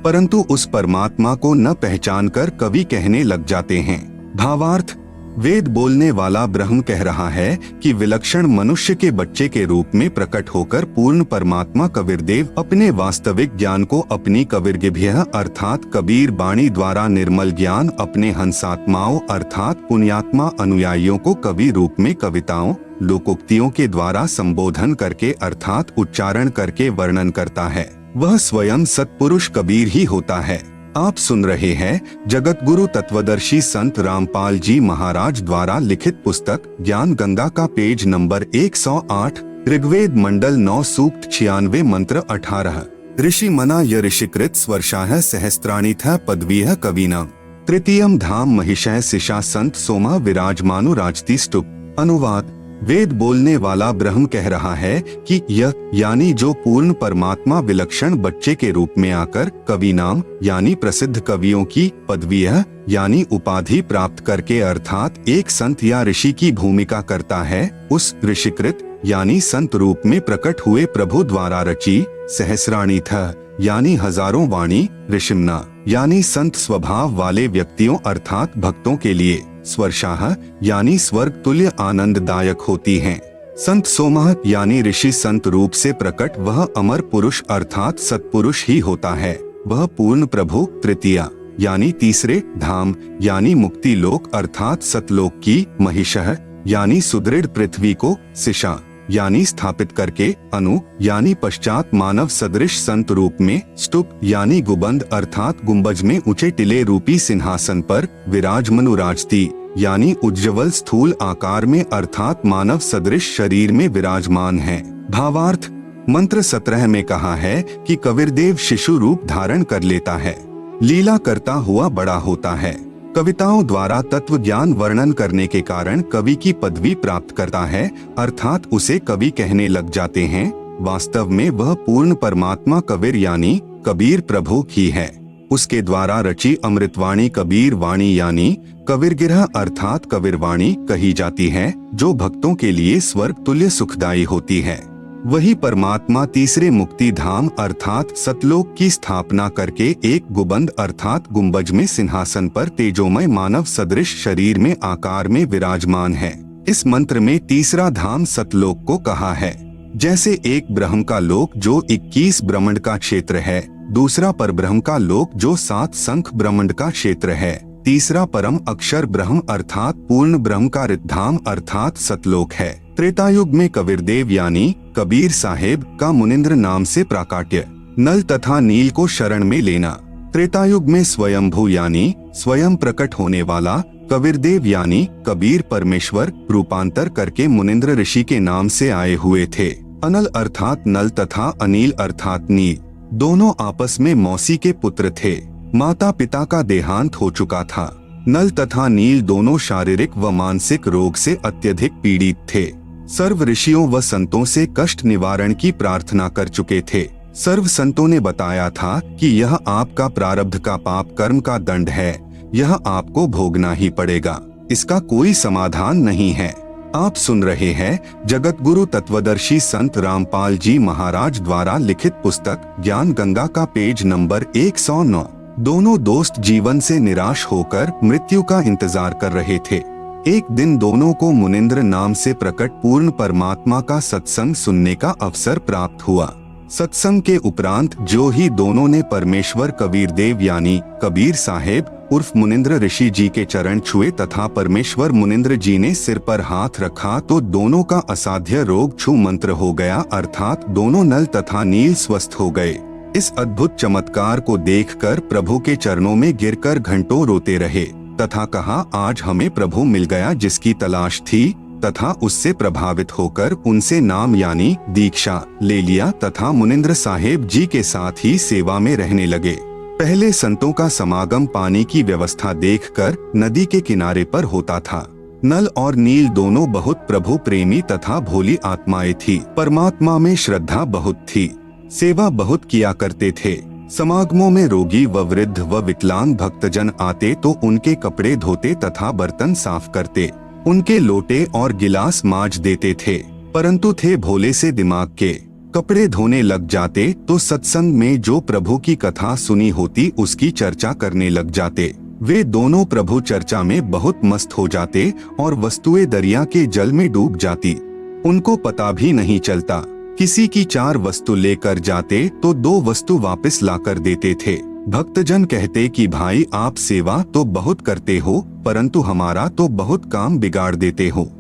परंतु उस परमात्मा को न पहचानकर कवि कहने लग जाते हैं। भावार्थ: वेद बोलने वाला ब्रह्म कह रहा है कि विलक्षण मनुष्य के बच्चे के रूप में प्रकट होकर पूर्ण परमात्मा कविरदेव अपने वास्तविक ज्ञान को अपनी कविर्गिभ्यः अर्थात कबीर बाणी द्वारा निर्मल ज्ञान अपने हंसात्माओं अर्थात पुण्यात्मा अनुयायियों को कवि रूप में कविताओं, लोकोक्तियों के द्वारा संबोधन करके अर्थात उच्चारण करके वर्णन करता है। वह स्वयं सत्पुरुष कबीर ही होता है। आप सुन रहे हैं जगत गुरु तत्वदर्शी संत रामपाल जी महाराज द्वारा लिखित पुस्तक ज्ञान गंगा का पेज नंबर 108, ऋग्वेद मंडल 9 सूक्त 96 मंत्र 18। ऋषि मना य ऋषिकृत स्वर्षाः सहस्त्राणिथ पदवीः कवीनां तृतीयम धाम महिषः सिषा संत सोमा विराजमानु राजतिष्ठुप। अनुवाद: वेद बोलने वाला ब्रह्म कह रहा है कि यह यानी जो पूर्ण परमात्मा विलक्षण बच्चे के रूप में आकर कवि नाम यानी प्रसिद्ध कवियों की, पदवीयः यानी उपाधि प्राप्त करके अर्थात एक संत या ऋषि की भूमिका करता है, उस ऋषिकृत यानी संत रूप में प्रकट हुए प्रभु द्वारा रची, सहस्राणीथ यानी हजारों वाणी, ऋषिम्ना यानी संत स्वभाव वाले व्यक्तियों अर्थात भक्तों के लिए, स्वर्षाः यानी स्वर्ग तुल्य आनंददायक होती हैं। संत सोमः यानी ऋषि संत रूप से प्रकट वह अमर पुरुष अर्थात सत्पुरुष ही होता है। वह पूर्ण प्रभु तृतीया यानी तीसरे, धाम यानी मुक्ति लोक अर्थात सतलोक की, महिषः यानी सुदृढ़ पृथ्वी को, सिषा यानी स्थापित करके, अनु यानी पश्चात मानव सदृश संत रूप में, स्तूप यानी गुबंद अर्थात गुंबज में ऊंचे टिले रूपी सिंहासन पर, विराजमनु राजती यानी उज्ज्वल स्थूल आकार में अर्थात मानव सदृश शरीर में विराजमान है। भावार्थ: मंत्र 17 में कहा है कि कविरदेव शिशु रूप धारण कर लेता है, लीला करता हुआ बड़ा होता है, कविताओं द्वारा तत्व ज्ञान वर्णन करने के कारण कवि की पदवी प्राप्त करता है अर्थात उसे कवि कहने लग जाते हैं। वास्तव में वह पूर्ण परमात्मा कबीर यानी कबीर प्रभु ही है। उसके द्वारा रची अमृतवाणी कबीर वाणी यानी कबीरगिरह अर्थात कबीरवाणी कही जाती है, जो भक्तों के लिए स्वर्ग तुल्य सुखदायी होती है। वही परमात्मा तीसरे मुक्ति धाम अर्थात सतलोक की स्थापना करके एक गुबंद अर्थात गुंबज में सिंहासन पर तेजोमय मानव सदृश शरीर में आकार में विराजमान है। इस मंत्र में तीसरा धाम सतलोक को कहा है। जैसे एक ब्रह्म का लोक जो 21 ब्रह्मांड का क्षेत्र है, दूसरा परब्रह्म का लोक जो 7 संख ब्रह्मांड का क्षेत्र है, तीसरा परम अक्षर ब्रह्म अर्थात पूर्ण ब्रह्म का रिद्धाम अर्थात सतलोक है। त्रेतायुग में कबीरदेव यानी कबीर साहेब का मुनिंद्र नाम से प्राकाट्य, नल तथा नील को शरण में लेना। त्रेतायुग में स्वयंभू यानी स्वयं प्रकट होने वाला, कबीरदेव यानी कबीर परमेश्वर रूपांतर करके मुनिंद्र ऋषि के नाम से आए हुए थे। अनल अर्थात नल तथा अनिल अर्थात नील दोनों आपस में मौसी के पुत्र थे। माता पिता का देहांत हो चुका था। नल तथा नील दोनों शारीरिक व मानसिक रोग से अत्यधिक पीड़ित थे। सर्व ऋषियों व संतों से कष्ट निवारण की प्रार्थना कर चुके थे। सर्व संतों ने बताया था कि यह आपका प्रारब्ध का पाप कर्म का दंड है, यह आपको भोगना ही पड़ेगा, इसका कोई समाधान नहीं है। आप सुन रहे हैं जगत गुरु तत्वदर्शी संत रामपाल जी महाराज द्वारा लिखित पुस्तक ज्ञान गंगा का पेज नंबर 109। दोनों दोस्त जीवन से निराश होकर मृत्यु का इंतजार कर रहे थे। एक दिन दोनों को मुनिंद्र नाम से प्रकट पूर्ण परमात्मा का सत्संग सुनने का अवसर प्राप्त हुआ। सत्संग के उपरांत जो ही दोनों ने परमेश्वर कबीरदेव यानी कबीर साहेब उर्फ मुनिंद्र ऋषि जी के चरण छुए तथा परमेश्वर मुनिंद्र जी ने सिर पर हाथ रखा तो दोनों का असाध्य रोग छू मंत्र हो गया, अर्थात दोनों नल तथा नील स्वस्थ हो गए। इस अद्भुत चमत्कार को देखकर प्रभु के चरणों में गिरकर घंटों रोते रहे तथा कहा, आज हमें प्रभु मिल गया जिसकी तलाश थी, तथा उससे प्रभावित होकर उनसे नाम यानी दीक्षा ले लिया तथा मुनिंद्र साहेब जी के साथ ही सेवा में रहने लगे। पहले संतों का समागम पानी की व्यवस्था देखकर नदी के किनारे पर होता था। नल और नील दोनों बहुत प्रभु प्रेमी तथा भोली आत्माएं थी। परमात्मा में श्रद्धा बहुत थी, सेवा बहुत किया करते थे। समागमों में रोगी व वृद्ध व विकलांग भक्तजन आते तो उनके कपड़े धोते तथा बर्तन साफ करते, उनके लोटे और गिलास मांज देते थे, परंतु थे भोले से दिमाग के। कपड़े धोने लग जाते तो सत्संग में जो प्रभु की कथा सुनी होती उसकी चर्चा करने लग जाते। वे दोनों प्रभु चर्चा में बहुत मस्त हो जाते और वस्तुएं दरिया के जल में डूब जाती, उनको पता भी नहीं चलता। किसी की 4 वस्तु लेकर जाते तो 2 वस्तु वापस लाकर देते थे। भक्तजन कहते कि भाई आप सेवा तो बहुत करते हो, परंतु हमारा तो बहुत काम बिगाड़ देते हो।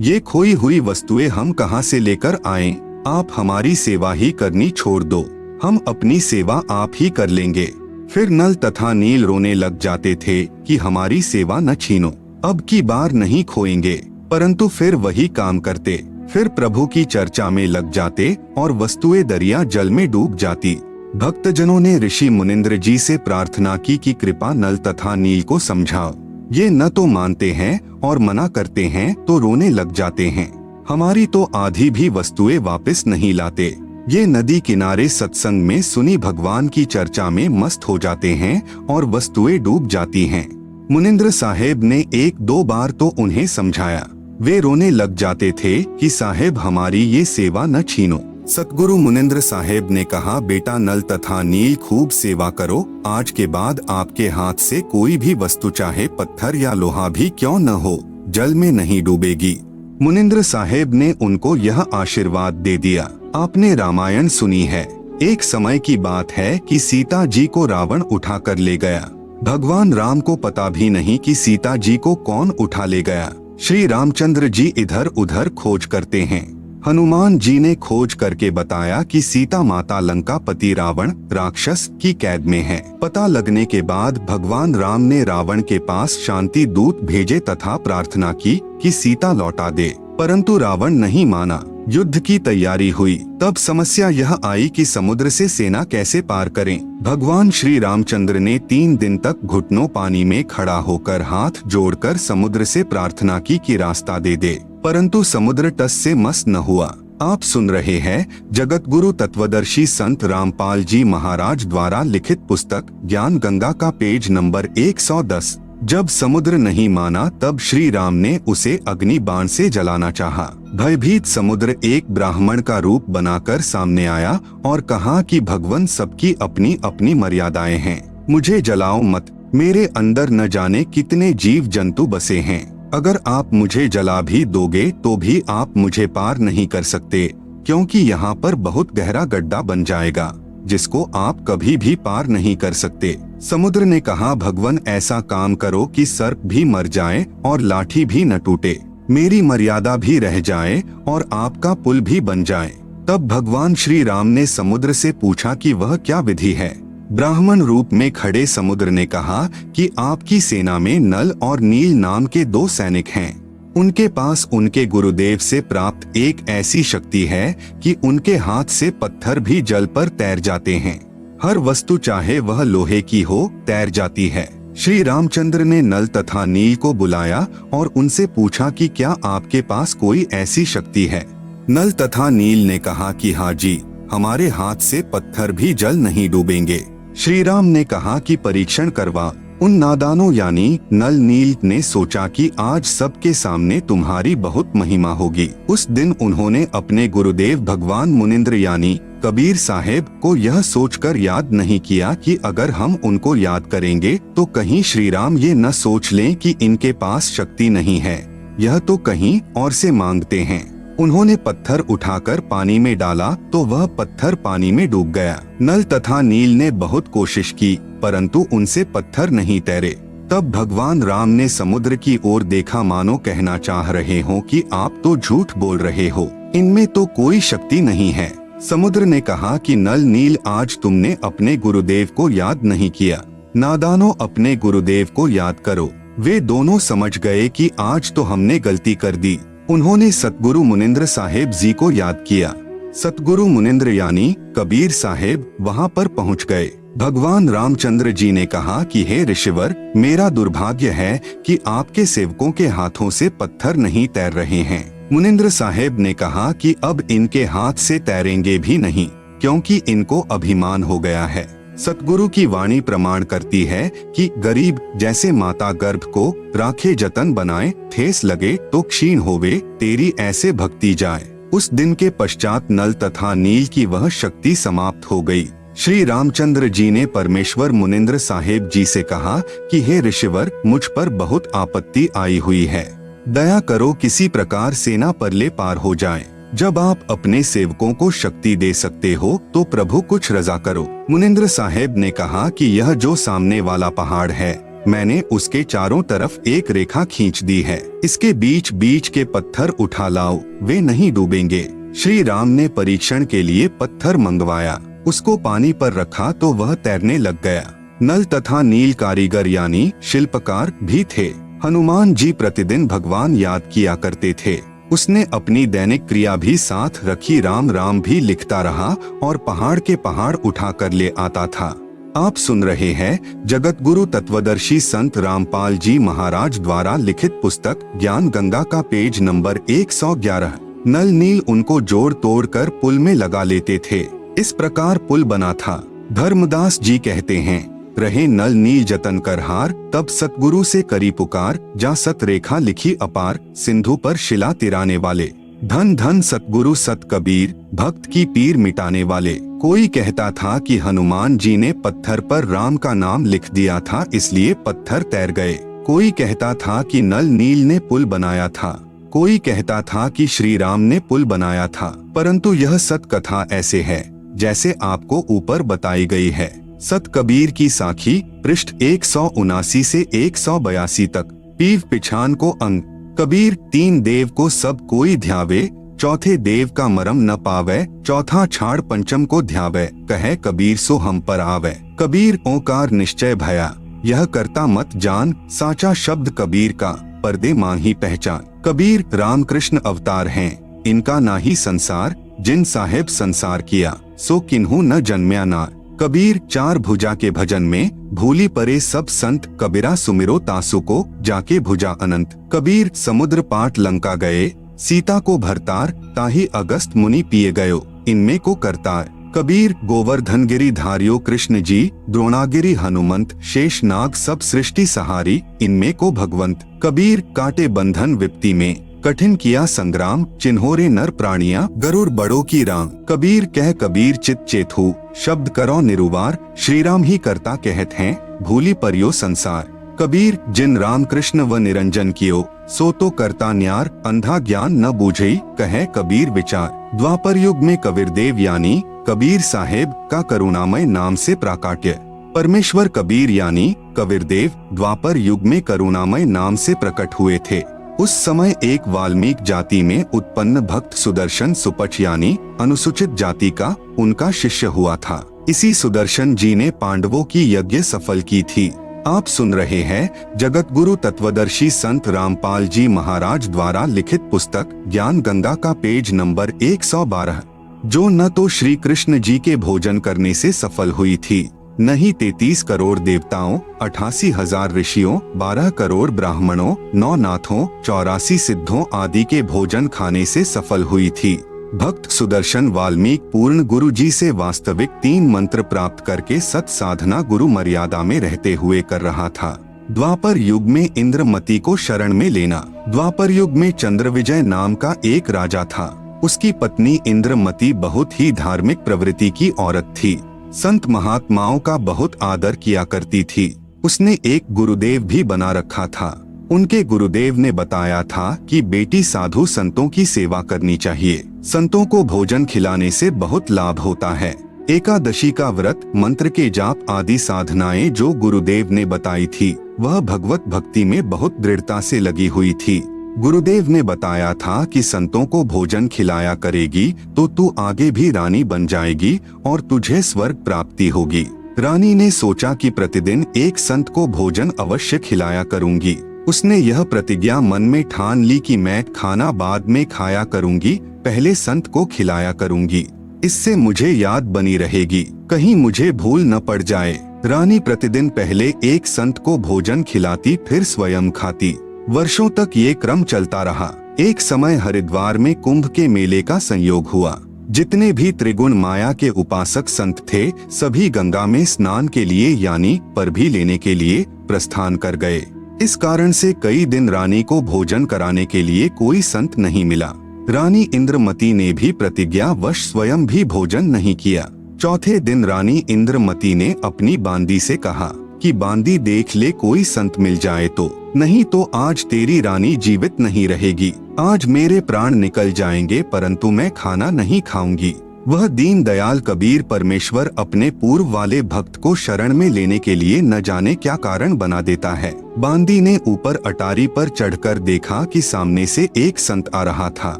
ये खोई हुई वस्तुएं हम कहाँ से लेकर आएं? आप हमारी सेवा ही करनी छोड़ दो, हम अपनी सेवा आप ही कर लेंगे। फिर नल तथा नील रोने लग जाते थे कि हमारी सेवा न छीनो, अब की बार नहीं खोएंगे, परंतु फिर वही काम करते। फिर प्रभु की चर्चा में लग जाते और वस्तुएं दरिया जल में डूब जाती। भक्तजनों ने ऋषि मुनिंद्र जी से प्रार्थना की कि कृपा नल तथा नील को समझाओ। ये न तो मानते हैं और मना करते हैं तो रोने लग जाते हैं। हमारी तो आधी भी वस्तुएं वापस नहीं लाते। ये नदी किनारे सत्संग में सुनी भगवान की चर्चा में मस्त हो जाते हैं और वस्तुएं डूब जाती हैं। मुनिंद्र साहेब ने 1-2 बार तो उन्हें समझाया। वे रोने लग जाते थे कि साहेब हमारी ये सेवा न छीनो। सतगुरु मुनिंद्र साहेब ने कहा, बेटा नल तथा नील खूब सेवा करो, आज के बाद आपके हाथ से कोई भी वस्तु चाहे पत्थर या लोहा भी क्यों न हो, जल में नहीं डूबेगी। मुनिंद्र साहेब ने उनको यह आशीर्वाद दे दिया। आपने रामायण सुनी है। एक समय की बात है कि सीता जी को रावण उठा कर ले गया। भगवान राम को पता भी नहीं कि सीता जी को कौन उठा ले गया। श्री रामचंद्र जी इधर उधर खोज करते हैं। हनुमान जी ने खोज करके बताया कि सीता माता लंका पति रावण राक्षस की कैद में है। पता लगने के बाद भगवान राम ने रावण के पास शांति दूत भेजे तथा प्रार्थना की कि सीता लौटा दे, परंतु रावण नहीं माना। युद्ध की तैयारी हुई। तब समस्या यह आई कि समुद्र से सेना कैसे पार करें। भगवान श्री रामचंद्र ने 3 दिन तक घुटनों पानी में खड़ा होकर हाथ जोड़कर समुद्र से प्रार्थना की कि रास्ता दे दे, परंतु समुद्र टस से मस न हुआ। आप सुन रहे हैं जगत गुरु तत्वदर्शी संत रामपाल जी महाराज द्वारा लिखित पुस्तक ज्ञान गंगा का पेज नंबर 110। जब समुद्र नहीं माना तब श्री राम ने उसे अग्नि बाण से जलाना चाहा। भयभीत समुद्र एक ब्राह्मण का रूप बनाकर सामने आया और कहा कि भगवान सबकी अपनी अपनी मर्यादाएं हैं, मुझे जलाओ मत, मेरे अंदर न जाने कितने जीव जंतु बसे हैं। अगर आप मुझे जला भी दोगे तो भी आप मुझे पार नहीं कर सकते, क्योंकि यहाँ पर बहुत गहरा गड्ढा बन जाएगा जिसको आप कभी भी पार नहीं कर सकते। समुद्र ने कहा, भगवान ऐसा काम करो कि सर्प भी मर जाए और लाठी भी न टूटे, मेरी मर्यादा भी रह जाए और आपका पुल भी बन जाए। तब भगवान श्री राम ने समुद्र से पूछा कि वह क्या विधि है। ब्राह्मण रूप में खड़े समुद्र ने कहा कि आपकी सेना में नल और नील नाम के 2 सैनिक हैं। उनके पास उनके गुरुदेव से प्राप्त एक ऐसी शक्ति है कि उनके हाथ से पत्थर भी जल पर तैर जाते हैं। हर वस्तु चाहे वह लोहे की हो तैर जाती है। श्री रामचंद्र ने नल तथा नील को बुलाया और उनसे पूछा कि क्या आपके पास कोई ऐसी शक्ति है। नल तथा नील ने कहा कि हाँ जी, हमारे हाथ से पत्थर भी जल नहीं डूबेंगे। श्री राम ने कहा कि परीक्षण करवा। उन नादानों यानी नल नील ने सोचा कि आज सबके सामने तुम्हारी बहुत महिमा होगी। उस दिन उन्होंने अपने गुरुदेव भगवान मुनिंद्र यानी कबीर साहेब को यह सोचकर याद नहीं किया कि अगर हम उनको याद करेंगे तो कहीं श्री राम ये न सोच लें कि इनके पास शक्ति नहीं है, यह तो कहीं और से मांगते हैं। उन्होंने पत्थर उठाकर पानी में डाला तो वह पत्थर पानी में डूब गया। नल तथा नील ने बहुत कोशिश की परंतु उनसे पत्थर नहीं तैरे। तब भगवान राम ने समुद्र की ओर देखा, मानो कहना चाह रहे हो कि आप तो झूठ बोल रहे हो, इनमें तो कोई शक्ति नहीं है। समुद्र ने कहा कि नल नील, आज तुमने अपने गुरुदेव को याद नहीं किया। नादानों, अपने गुरुदेव को याद करो। वे दोनों समझ गए कि आज तो हमने गलती कर दी। उन्होंने सतगुरु मुनिंद्र साहेब जी को याद किया। सतगुरु मुनिंद्र यानी कबीर साहेब वहां पर पहुंच गए। भगवान रामचंद्र जी ने कहा कि हे ऋषिवर, मेरा दुर्भाग्य है कि आपके सेवकों के हाथों से पत्थर नहीं तैर रहे हैं। मुनिंद्र साहेब ने कहा कि अब इनके हाथ से तैरेंगे भी नहीं, क्योंकि इनको अभिमान हो गया है। सतगुरु की वाणी प्रमाण करती है कि गरीब जैसे माता गर्भ को राखे जतन बनाए, ठेस लगे तो क्षीण होवे, तेरी ऐसे भक्ति जाए। उस दिन के पश्चात नल तथा नील की वह शक्ति समाप्त हो गई। श्री रामचंद्र जी ने परमेश्वर मुनिंद्र साहेब जी से कहा कि हे ऋषिवर, मुझ पर बहुत आपत्ति आई हुई है, दया करो, किसी प्रकार सेना परले पार हो जाए। जब आप अपने सेवकों को शक्ति दे सकते हो तो प्रभु कुछ रजा करो। मुनिंद्र साहेब ने कहा कि यह जो सामने वाला पहाड़ है, मैंने उसके चारों तरफ एक रेखा खींच दी है, इसके बीच बीच के पत्थर उठा लाओ, वे नहीं डूबेंगे। श्री राम ने परीक्षण के लिए पत्थर मंगवाया, उसको पानी पर रखा तो वह तैरने लग गया। नल तथा नील कारीगर यानी शिल्पकार भी थे। हनुमान जी प्रतिदिन भगवान याद किया करते थे। उसने अपनी दैनिक क्रिया भी साथ रखी। राम राम भी लिखता रहा और पहाड़ के पहाड़ उठा कर ले आता था। आप सुन रहे हैं जगत गुरु तत्वदर्शी संत रामपाल जी महाराज द्वारा लिखित पुस्तक ज्ञान गंगा का पेज नंबर 111। नल नील उनको जोड़ तोड़ कर पुल में लगा लेते थे। इस प्रकार पुल बना था। धर्मदास जी कहते हैं, रहे नल नील जतन कर हार, तब सतगुरु से करी पुकार, जा सत रेखा लिखी अपार, सिंधु पर शिला तिराने वाले। धन धन सतगुरु सत कबीर, भक्त की पीर मिटाने वाले। कोई कहता था कि हनुमान जी ने पत्थर पर राम का नाम लिख दिया था, इसलिए पत्थर तैर गए। कोई कहता था कि नल नील ने पुल बनाया था। कोई कहता था कि श्री राम ने पुल बनाया था, परंतु यह सत कथा ऐसे है जैसे आपको ऊपर बताई गई है। सत कबीर की साखी, पृष्ठ 179 से 182 तक। पीव पिछान को अंग, कबीर तीन देव को सब कोई ध्यावे, चौथे देव का मरम न पावे, चौथा छाड़ पंचम को ध्यावे, कहे कबीर सो हम पर आवे। कबीर ओंकार निश्चय भया, यह करता मत जान, साचा शब्द कबीर का, पर्दे माही पहचान। कबीर रामकृष्ण अवतार हैं, इनका ना ही संसार, जिन साहेब संसार किया, सो किन्हू न जन्म्या नार। कबीर चार भुजा के भजन में, भूली परे सब संत, कबीरा सुमिरो तासु को, जाके भुजा अनंत। कबीर समुद्र पाट लंका गए, सीता को भरतार, ताही अगस्त मुनि पिए गयो, इनमें को करतार। कबीर गोवर्धन गिरी धारियो कृष्ण जी, द्रोणागिरी हनुमंत, शेष नाग सब सृष्टि सहारी, इनमें को भगवंत। कबीर काटे बंधन विपत्ति में, कठिन किया संग्राम, चिन्होरे नर प्राणिया, गरुड़ बड़ों की राम। कबीर कह कबीर चित चेतु, शब्द करो निरुवार, श्री राम ही करता कहत हैं, भूली परियो संसार। कबीर जिन राम कृष्ण व निरंजन कियो, सो तो करता न्यार, अंधा ज्ञान न बूझई, कहे कबीर विचार। द्वापर युग में कबीर देव यानी कबीर साहेब का करुणामय नाम से प्राकाट्य। परमेश्वर कबीर यानी कबीर देव द्वापर युग में करुणामय नाम से प्रकट हुए थे। उस समय एक वाल्मीकि जाति में उत्पन्न भक्त सुदर्शन सुपच यानी अनुसूचित जाति का उनका शिष्य हुआ था। इसी सुदर्शन जी ने पांडवों की यज्ञ सफल की थी। आप सुन रहे हैं जगत गुरु तत्वदर्शी संत रामपाल जी महाराज द्वारा लिखित पुस्तक ज्ञान गंगा का पेज नंबर 112, जो न तो श्री कृष्ण जी के भोजन करने से सफल हुई थी, न ही 33 करोड़ देवताओं, 88,000 ऋषियों, 12 करोड़ ब्राह्मणों, 9 नाथों, 84 सिद्धों आदि के भोजन खाने से सफल हुई थी। भक्त सुदर्शन वाल्मीकि पूर्ण गुरु जी से वास्तविक 3 मंत्र प्राप्त करके सत साधना गुरु मर्यादा में रहते हुए कर रहा था। द्वापर युग में इंद्रमती को शरण में लेना। द्वापर युग में चंद्रविजय नाम का एक राजा था। उसकी पत्नी इंद्रमती बहुत ही धार्मिक प्रवृत्ति की औरत थी। संत महात्माओं का बहुत आदर किया करती थी। उसने एक गुरुदेव भी बना रखा था। उनके गुरुदेव ने बताया था कि बेटी साधु संतों की सेवा करनी चाहिए। संतों को भोजन खिलाने से बहुत लाभ होता है। एकादशी का व्रत, मंत्र के जाप आदि साधनाएं जो गुरुदेव ने बताई थी, वह भगवत भक्ति में बहुत दृढ़ता से लगी हुई थी। गुरुदेव ने बताया था कि संतों को भोजन खिलाया करेगी तो तू आगे भी रानी बन जाएगी और तुझे स्वर्ग प्राप्ति होगी। रानी ने सोचा कि प्रतिदिन एक संत को भोजन अवश्य खिलाया करूंगी। उसने यह प्रतिज्ञा मन में ठान ली कि मैं खाना बाद में खाया करूंगी, पहले संत को खिलाया करूंगी। इससे मुझे याद बनी रहेगी, कहीं मुझे भूल न पड़ जाए। रानी प्रतिदिन पहले एक संत को भोजन खिलाती, फिर स्वयं खाती। वर्षों तक ये क्रम चलता रहा। एक समय हरिद्वार में कुंभ के मेले का संयोग हुआ। जितने भी त्रिगुण माया के उपासक संत थे, सभी गंगा में स्नान के लिए यानी परभी लेने के लिए प्रस्थान कर गए। इस कारण से कई दिन रानी को भोजन कराने के लिए कोई संत नहीं मिला। रानी इंद्रमती ने भी प्रतिज्ञावश स्वयं भी भोजन नहीं किया। चौथे दिन रानी इंद्रमती ने अपनी बांदी से कहा कि बांदी देख ले, कोई संत मिल जाए तो, नहीं तो आज तेरी रानी जीवित नहीं रहेगी। आज मेरे प्राण निकल जाएंगे परंतु मैं खाना नहीं खाऊंगी। वह दीन दयाल कबीर परमेश्वर अपने पूर्व वाले भक्त को शरण में लेने के लिए न जाने क्या कारण बना देता है। बांदी ने ऊपर अटारी पर चढ़कर देखा कि सामने से एक संत आ रहा था।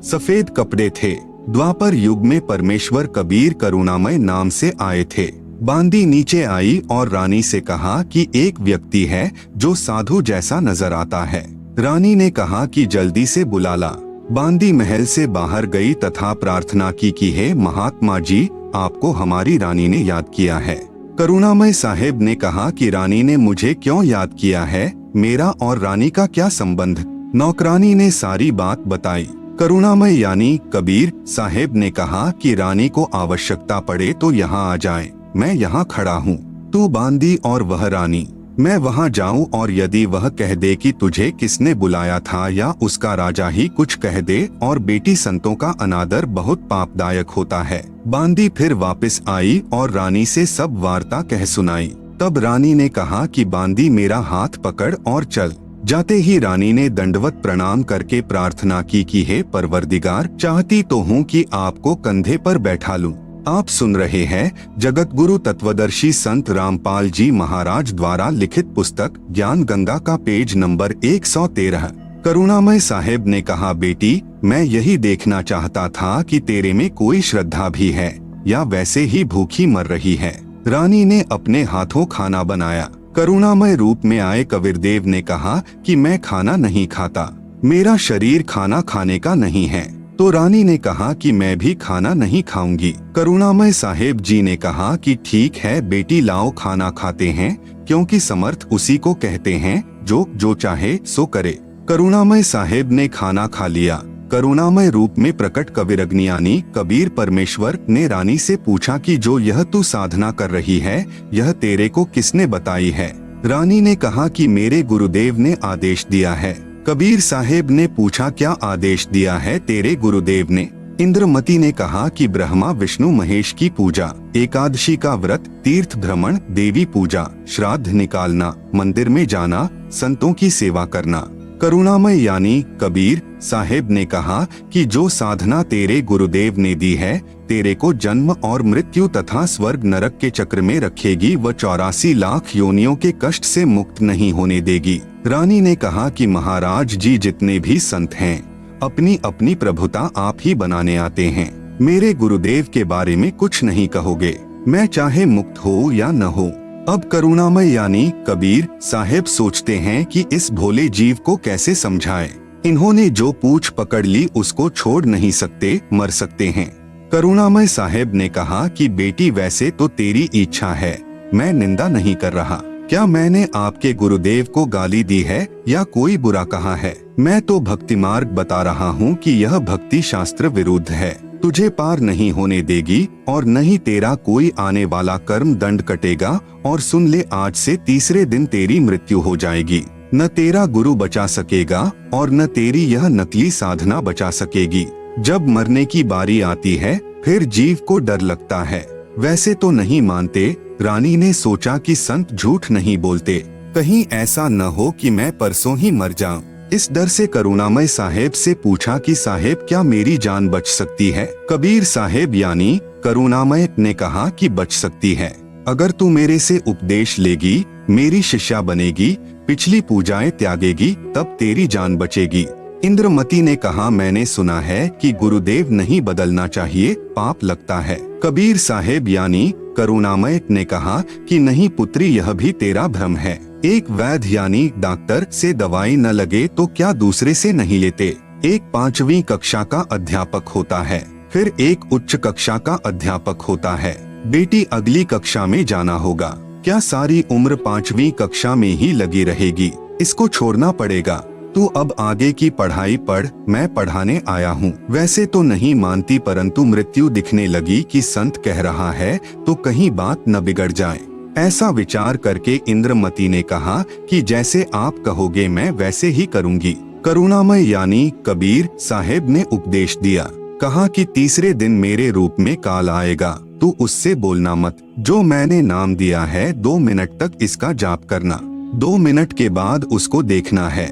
सफेद कपड़े थे। द्वापर युग में परमेश्वर कबीर करुणामय नाम से आए थे। बांदी नीचे आई और रानी से कहा कि एक व्यक्ति है जो साधु जैसा नजर आता है। रानी ने कहा कि जल्दी से बुला ला। बांदी महल से बाहर गई तथा प्रार्थना की कि हे महात्मा जी, आपको हमारी रानी ने याद किया है। करुणामय साहेब ने कहा कि रानी ने मुझे क्यों याद किया है, मेरा और रानी का क्या संबंध। नौकरानी ने सारी बात बताई। करुणामय यानी कबीर साहेब ने कहा कि रानी को आवश्यकता पड़े तो यहाँ आ जाए, मैं यहाँ खड़ा हूँ। तू बांदी और वह रानी, मैं वहाँ जाऊँ और यदि वह कह दे कि तुझे किसने बुलाया था या उसका राजा ही कुछ कह दे और बेटी संतों का अनादर बहुत पापदायक होता है। बांदी फिर वापस आई और रानी से सब वार्ता कह सुनाई। तब रानी ने कहा कि बांदी मेरा हाथ पकड़ और चल। जाते ही रानी ने दंडवत प्रणाम करके प्रार्थना की कि हे परवरदिगार, चाहती तो हूँ कि आपको कंधे पर बैठा लूं। आप सुन रहे हैं जगत गुरु तत्वदर्शी संत रामपाल जी महाराज द्वारा लिखित पुस्तक ज्ञान गंगा का पेज नंबर 113। करुणामय साहेब ने कहा, बेटी मैं यही देखना चाहता था कि तेरे में कोई श्रद्धा भी है या वैसे ही भूखी मर रही है। रानी ने अपने हाथों खाना बनाया। करुणामय रूप में आए कबीरदेव ने कहा कि मैं खाना नहीं खाता, मेरा शरीर खाना खाने का नहीं है। तो रानी ने कहा कि मैं भी खाना नहीं खाऊंगी। करुणामय साहेब जी ने कहा कि ठीक है बेटी, लाओ खाना खाते हैं, क्योंकि समर्थ उसी को कहते हैं जो चाहे सो करे। करुणामय साहेब ने खाना खा लिया। करुणामय रूप में प्रकट कविरग्नियानी कबीर परमेश्वर ने रानी से पूछा कि जो यह तू साधना कर रही है, यह तेरे को किसने बताई है। रानी ने कहा कि मेरे गुरुदेव ने आदेश दिया है। कबीर साहेब ने पूछा, क्या आदेश दिया है तेरे गुरुदेव ने। इंद्रमती ने कहा कि ब्रह्मा विष्णु महेश की पूजा, एकादशी का व्रत, तीर्थ भ्रमण, देवी पूजा, श्राद्ध निकालना, मंदिर में जाना, संतों की सेवा करना। करुणामय यानी कबीर साहेब ने कहा कि जो साधना तेरे गुरुदेव ने दी है, तेरे को जन्म और मृत्यु तथा स्वर्ग नरक के चक्र में रखेगी व 84 लाख योनियों के कष्ट से मुक्त नहीं होने देगी। रानी ने कहा कि महाराज जी, जितने भी संत हैं अपनी अपनी प्रभुता आप ही बनाने आते हैं। मेरे गुरुदेव के बारे में कुछ नहीं कहोगे, मैं चाहे मुक्त हो या न हो। अब करुणामय यानी कबीर साहेब सोचते हैं कि इस भोले जीव को कैसे समझाएं। इन्होंने जो पूछ पकड़ ली उसको छोड़ नहीं सकते, मर सकते हैं। करुणामय साहेब ने कहा कि बेटी वैसे तो तेरी इच्छा है, मैं निंदा नहीं कर रहा। क्या मैंने आपके गुरुदेव को गाली दी है या कोई बुरा कहा है? मैं तो भक्ति मार्ग बता रहा हूँ कि यह भक्ति शास्त्र विरुद्ध है, तुझे पार नहीं होने देगी और न ही तेरा कोई आने वाला कर्म दंड कटेगा। और सुन ले, आज से तीसरे दिन तेरी मृत्यु हो जाएगी। न तेरा गुरु बचा सकेगा और न तेरी यह नकली साधना बचा सकेगी। जब मरने की बारी आती है फिर जीव को डर लगता है। वैसे तो नहीं मानते। रानी ने सोचा कि संत झूठ नहीं बोलते, कहीं ऐसा न हो कि मैं परसों ही मर जाऊं। इस डर से करुणामय साहेब से पूछा कि साहेब, क्या मेरी जान बच सकती है? कबीर साहेब यानी करुणामय ने कहा कि बच सकती है। अगर तू मेरे से उपदेश लेगी, मेरी शिष्या बनेगी, पिछली पूजाएं त्यागेगी, तब तेरी जान बचेगी। इंद्रमती ने कहा, मैंने सुना है कि गुरुदेव नहीं बदलना चाहिए, पाप लगता है। कबीर साहेब यानी करुणामय ने कहा कि नहीं पुत्री, यह भी तेरा भ्रम है। एक वैद्य यानी डॉक्टर से दवाई न लगे तो क्या दूसरे से नहीं लेते। एक 5वीं कक्षा का अध्यापक होता है, फिर एक उच्च कक्षा का अध्यापक होता है। बेटी अगली कक्षा में जाना होगा, क्या सारी उम्र 5वीं कक्षा में ही लगी रहेगी? इसको छोड़ना पड़ेगा। तू अब आगे की पढ़ाई पढ़, मैं पढ़ाने आया हूँ। वैसे तो नहीं मानती, परंतु मृत्यु दिखने लगी कि संत कह रहा है तो कहीं बात न बिगड़ जाए। ऐसा विचार करके इंद्रमती ने कहा कि जैसे आप कहोगे मैं वैसे ही करूँगी। करुणामय यानी कबीर साहेब ने उपदेश दिया, कहा कि तीसरे दिन मेरे रूप में काल आएगा, तू उससे बोलना मत। जो मैंने नाम दिया है 2 मिनट तक इसका जाप करना, 2 मिनट के बाद उसको देखना है।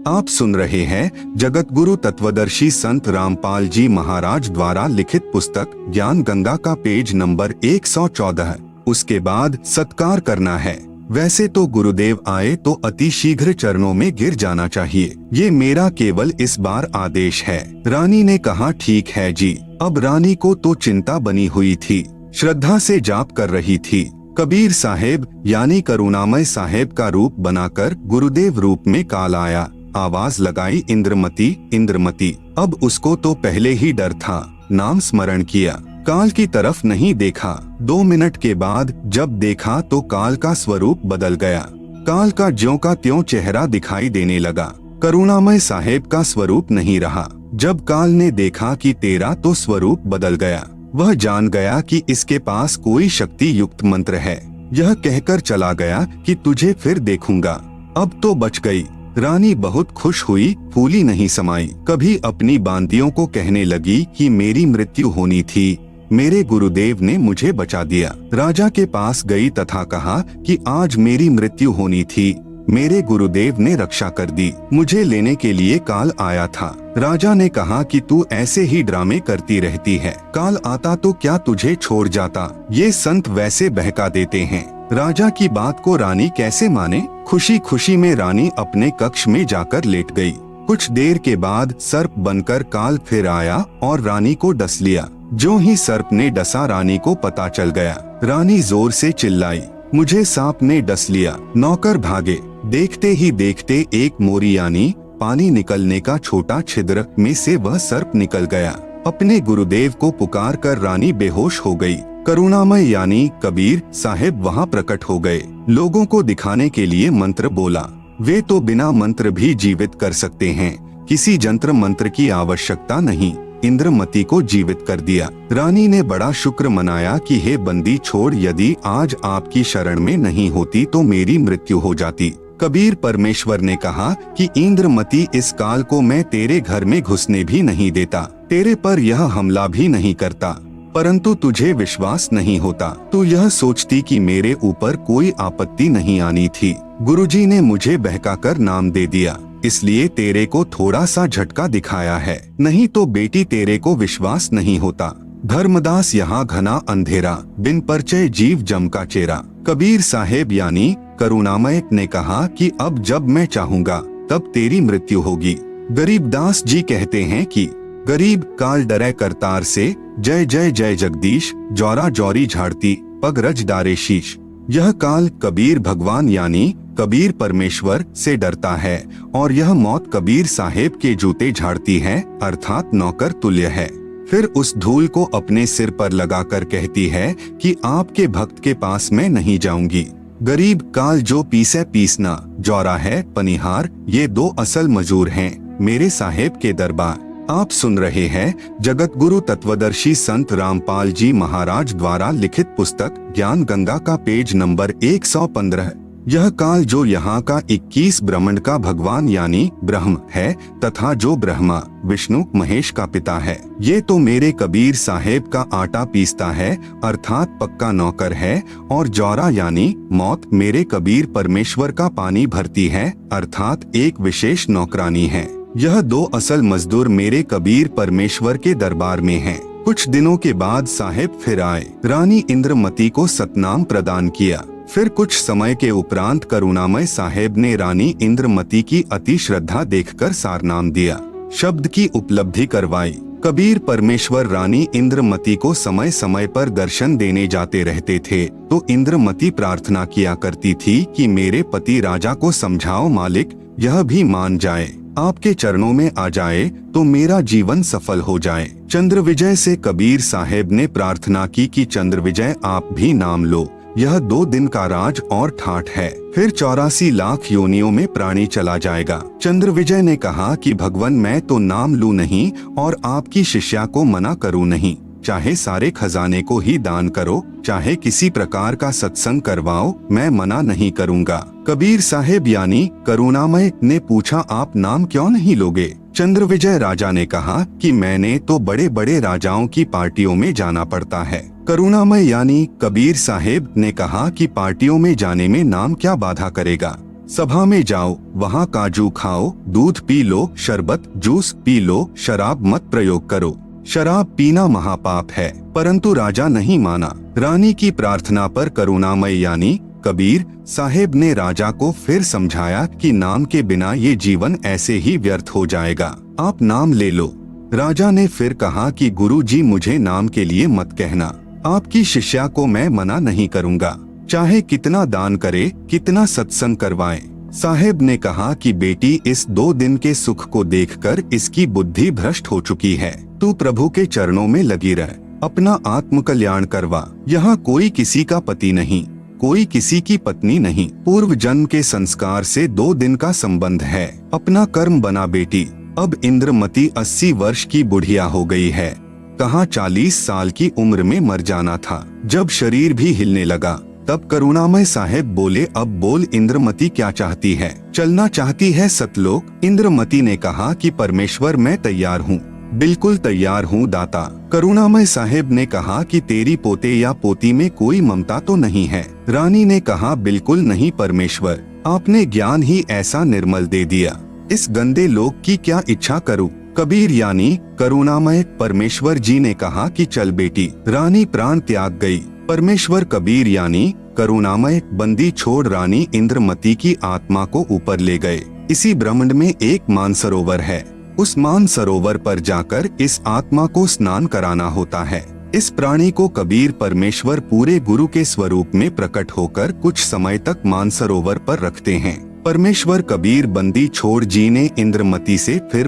आप सुन रहे हैं जगत गुरु तत्वदर्शी संत रामपाल जी महाराज द्वारा लिखित पुस्तक ज्ञान गंगा का पेज नंबर 114। उसके बाद सत्कार करना है। वैसे तो गुरुदेव आए तो अति शीघ्र चरणों में गिर जाना चाहिए, ये मेरा केवल इस बार आदेश है। रानी ने कहा, ठीक है जी। अब रानी को तो चिंता बनी हुई थी, श्रद्धा से जाप कर रही थी। कबीर साहेब यानी करुणामय साहेब का रूप बनाकर गुरुदेव रूप में काल आया। आवाज लगाई, इंद्रमती इंद्रमती। अब उसको तो पहले ही डर था, नाम स्मरण किया, काल की तरफ नहीं देखा। 2 मिनट के बाद जब देखा तो काल का स्वरूप बदल गया। काल का ज्यों का त्यों चेहरा दिखाई देने लगा, करुणामय साहेब का स्वरूप नहीं रहा। जब काल ने देखा कि तेरा तो स्वरूप बदल गया, वह जान गया कि इसके पास कोई शक्ति युक्त मंत्र है। यह कहकर चला गया कि तुझे फिर देखूंगा, अब तो बच गई। रानी बहुत खुश हुई, फूली नहीं समाई। कभी अपनी बांदियों को कहने लगी कि मेरी मृत्यु होनी थी, मेरे गुरुदेव ने मुझे बचा दिया। राजा के पास गई तथा कहा कि आज मेरी मृत्यु होनी थी, मेरे गुरुदेव ने रक्षा कर दी, मुझे लेने के लिए काल आया था। राजा ने कहा कि तू ऐसे ही ड्रामे करती रहती है, काल आता तो क्या तुझे छोड़ जाता? ये संत वैसे बहका देते हैं। राजा की बात को रानी कैसे माने? खुशी खुशी में रानी अपने कक्ष में जाकर लेट गई। कुछ देर के बाद सर्प बनकर काल फिर आया और रानी को डस लिया। जो ही सर्प ने डसा, रानी को पता चल गया। रानी जोर से चिल्लाई, मुझे सांप ने डस लिया। नौकर भागे। देखते ही देखते एक मोरी यानी पानी निकलने का छोटा छिद्र में से वह सर्प निकल गया। अपने गुरुदेव को पुकार कर रानी बेहोश हो गई। करुणामय यानी कबीर साहेब वहाँ प्रकट हो गए। लोगों को दिखाने के लिए मंत्र बोला। वे तो बिना मंत्र भी जीवित कर सकते हैं, किसी जंत्र मंत्र की आवश्यकता नहीं। इंद्रमती को जीवित कर दिया। रानी ने बड़ा शुक्र मनाया कि हे बंदी छोड़, यदि आज आपकी शरण में नहीं होती तो मेरी मृत्यु हो जाती। कबीर परमेश्वर ने कहा कि इंद्रमती, इस काल को मैं तेरे घर में घुसने भी नहीं देता, तेरे पर यह हमला भी नहीं करता, परंतु तुझे विश्वास नहीं होता। तू यह सोचती कि मेरे ऊपर कोई आपत्ति नहीं आनी थी। गुरुजी ने मुझे बहकाकर नाम दे दिया, इसलिए तेरे को थोड़ा सा झटका दिखाया है, नहीं तो बेटी तेरे को विश्वास नहीं होता। धर्मदास यहाँ घना अंधेरा, बिन परिचय जीव जम का चेहरा। कबीर साहेब यानी करुणामय ने कहा कि अब जब मैं चाहूँगा तब तेरी मृत्यु होगी। गरीबदास जी कहते हैं कि गरीब काल डरे करतार से, जय जय जय जगदीश, जौरा जौरी झाड़ती पग रज डारे शीश। यह काल कबीर भगवान यानी कबीर परमेश्वर से डरता है और यह मौत कबीर साहेब के जूते झाड़ती है, अर्थात नौकर तुल्य है। फिर उस धूल को अपने सिर पर लगाकर कहती है कि आपके भक्त के पास मैं नहीं जाऊंगी। गरीब काल जो पीसे पीसना, जौरा है पनिहार, ये 2 असल मजूर हैं मेरे साहेब के दरबार। आप सुन रहे हैं जगत गुरु तत्वदर्शी संत रामपाल जी महाराज द्वारा लिखित पुस्तक ज्ञान गंगा का पेज नंबर 115। यह काल जो यहाँ का 21 ब्रह्मांड का भगवान यानी ब्रह्म है तथा जो ब्रह्मा विष्णु महेश का पिता है, ये तो मेरे कबीर साहेब का आटा पीसता है, अर्थात पक्का नौकर है। और जौरा यानी मौत मेरे कबीर परमेश्वर का पानी भरती है, अर्थात एक विशेष नौकरानी है। यह 2 असल मजदूर मेरे कबीर परमेश्वर के दरबार में हैं। कुछ दिनों के बाद साहेब फिर आए। रानी इंद्रमती को सतनाम प्रदान किया। फिर कुछ समय के उपरांत करुणामय साहेब ने रानी इंद्रमती की अति श्रद्धा देखकर सारनाम दिया, शब्द की उपलब्धि करवाई। कबीर परमेश्वर रानी इंद्रमती को समय समय पर दर्शन देने जाते रहते थे, तो इंद्रमती प्रार्थना किया करती थी कि मेरे पति राजा को समझाओ मालिक, यह भी मान जाए, आपके चरणों में आ जाए तो मेरा जीवन सफल हो जाए। चंद्रविजय से कबीर साहेब ने प्रार्थना की कि चंद्रविजय आप भी नाम लो, यह 2 दिन का राज और ठाठ है, फिर 84 लाख योनियों में प्राणी चला जाएगा। चंद्रविजय ने कहा कि भगवान मैं तो नाम लूं नहीं और आपकी शिष्या को मना करूं नहीं, चाहे सारे खजाने को ही दान करो, चाहे किसी प्रकार का सत्संग करवाओ, मैं मना नहीं करूंगा। कबीर साहेब यानी करुणामय ने पूछा आप नाम क्यों नहीं लोगे? चंद्रविजय राजा ने कहा कि मैंने तो बड़े बड़े राजाओं की पार्टियों में जाना पड़ता है। करुणामय यानी कबीर साहेब ने कहा कि पार्टियों में जाने में नाम क्या बाधा करेगा, सभा में जाओ, वहाँ काजू खाओ, दूध पी लो, शरबत जूस पी लो, शराब मत प्रयोग करो, शराब पीना महापाप है। परंतु राजा नहीं माना। रानी की प्रार्थना पर करुणामय यानी कबीर साहेब ने राजा को फिर समझाया कि नाम के बिना ये जीवन ऐसे ही व्यर्थ हो जाएगा, आप नाम ले लो। राजा ने फिर कहा कि गुरुजी मुझे नाम के लिए मत कहना, आपकी शिष्या को मैं मना नहीं करूंगा, चाहे कितना दान करे, कितना सत्संग करवाए। साहेब ने कहा कि बेटी इस 2 दिन के सुख को देखकर इसकी बुद्धि भ्रष्ट हो चुकी है, तू प्रभु के चरणों में लगी रह, अपना आत्म कल्याण करवा। यहाँ कोई किसी का पति नहीं, कोई किसी की पत्नी नहीं, पूर्व जन्म के संस्कार से 2 दिन का संबंध है, अपना कर्म बना बेटी। अब इंद्रमती 80 वर्ष की बुढ़िया हो गई है, कहाँ 40 साल की उम्र में मर जाना था। जब शरीर भी हिलने लगा तब करुणामय साहेब बोले अब बोल इंद्रमती क्या चाहती है? चलना चाहती है सतलोक? इंद्रमती ने कहा कि परमेश्वर मैं तैयार हूँ, बिल्कुल तैयार हूँ दाता। करुणामय साहेब ने कहा कि तेरी पोते या पोती में कोई ममता तो नहीं है? रानी ने कहा बिल्कुल नहीं परमेश्वर, आपने ज्ञान ही ऐसा निर्मल दे दिया, इस गंदे लोक की क्या इच्छा करूँ? कबीर यानी करुणामय परमेश्वर जी ने कहा कि चल बेटी। रानी प्राण त्याग गई। परमेश्वर कबीर यानी करुणामय बंदी छोड़ रानी इंद्रमती की आत्मा को ऊपर ले गए। इसी ब्रह्मांड में एक मानसरोवर है, उस मानसरोवर पर जाकर इस आत्मा को स्नान कराना होता है। इस प्राणी को कबीर परमेश्वर पूरे गुरु के स्वरूप में प्रकट होकर कुछ समय तक मानसरोवर पर रखते हैं। परमेश्वर कबीर बंदी छोड़ जी ने इंद्रमती से फिर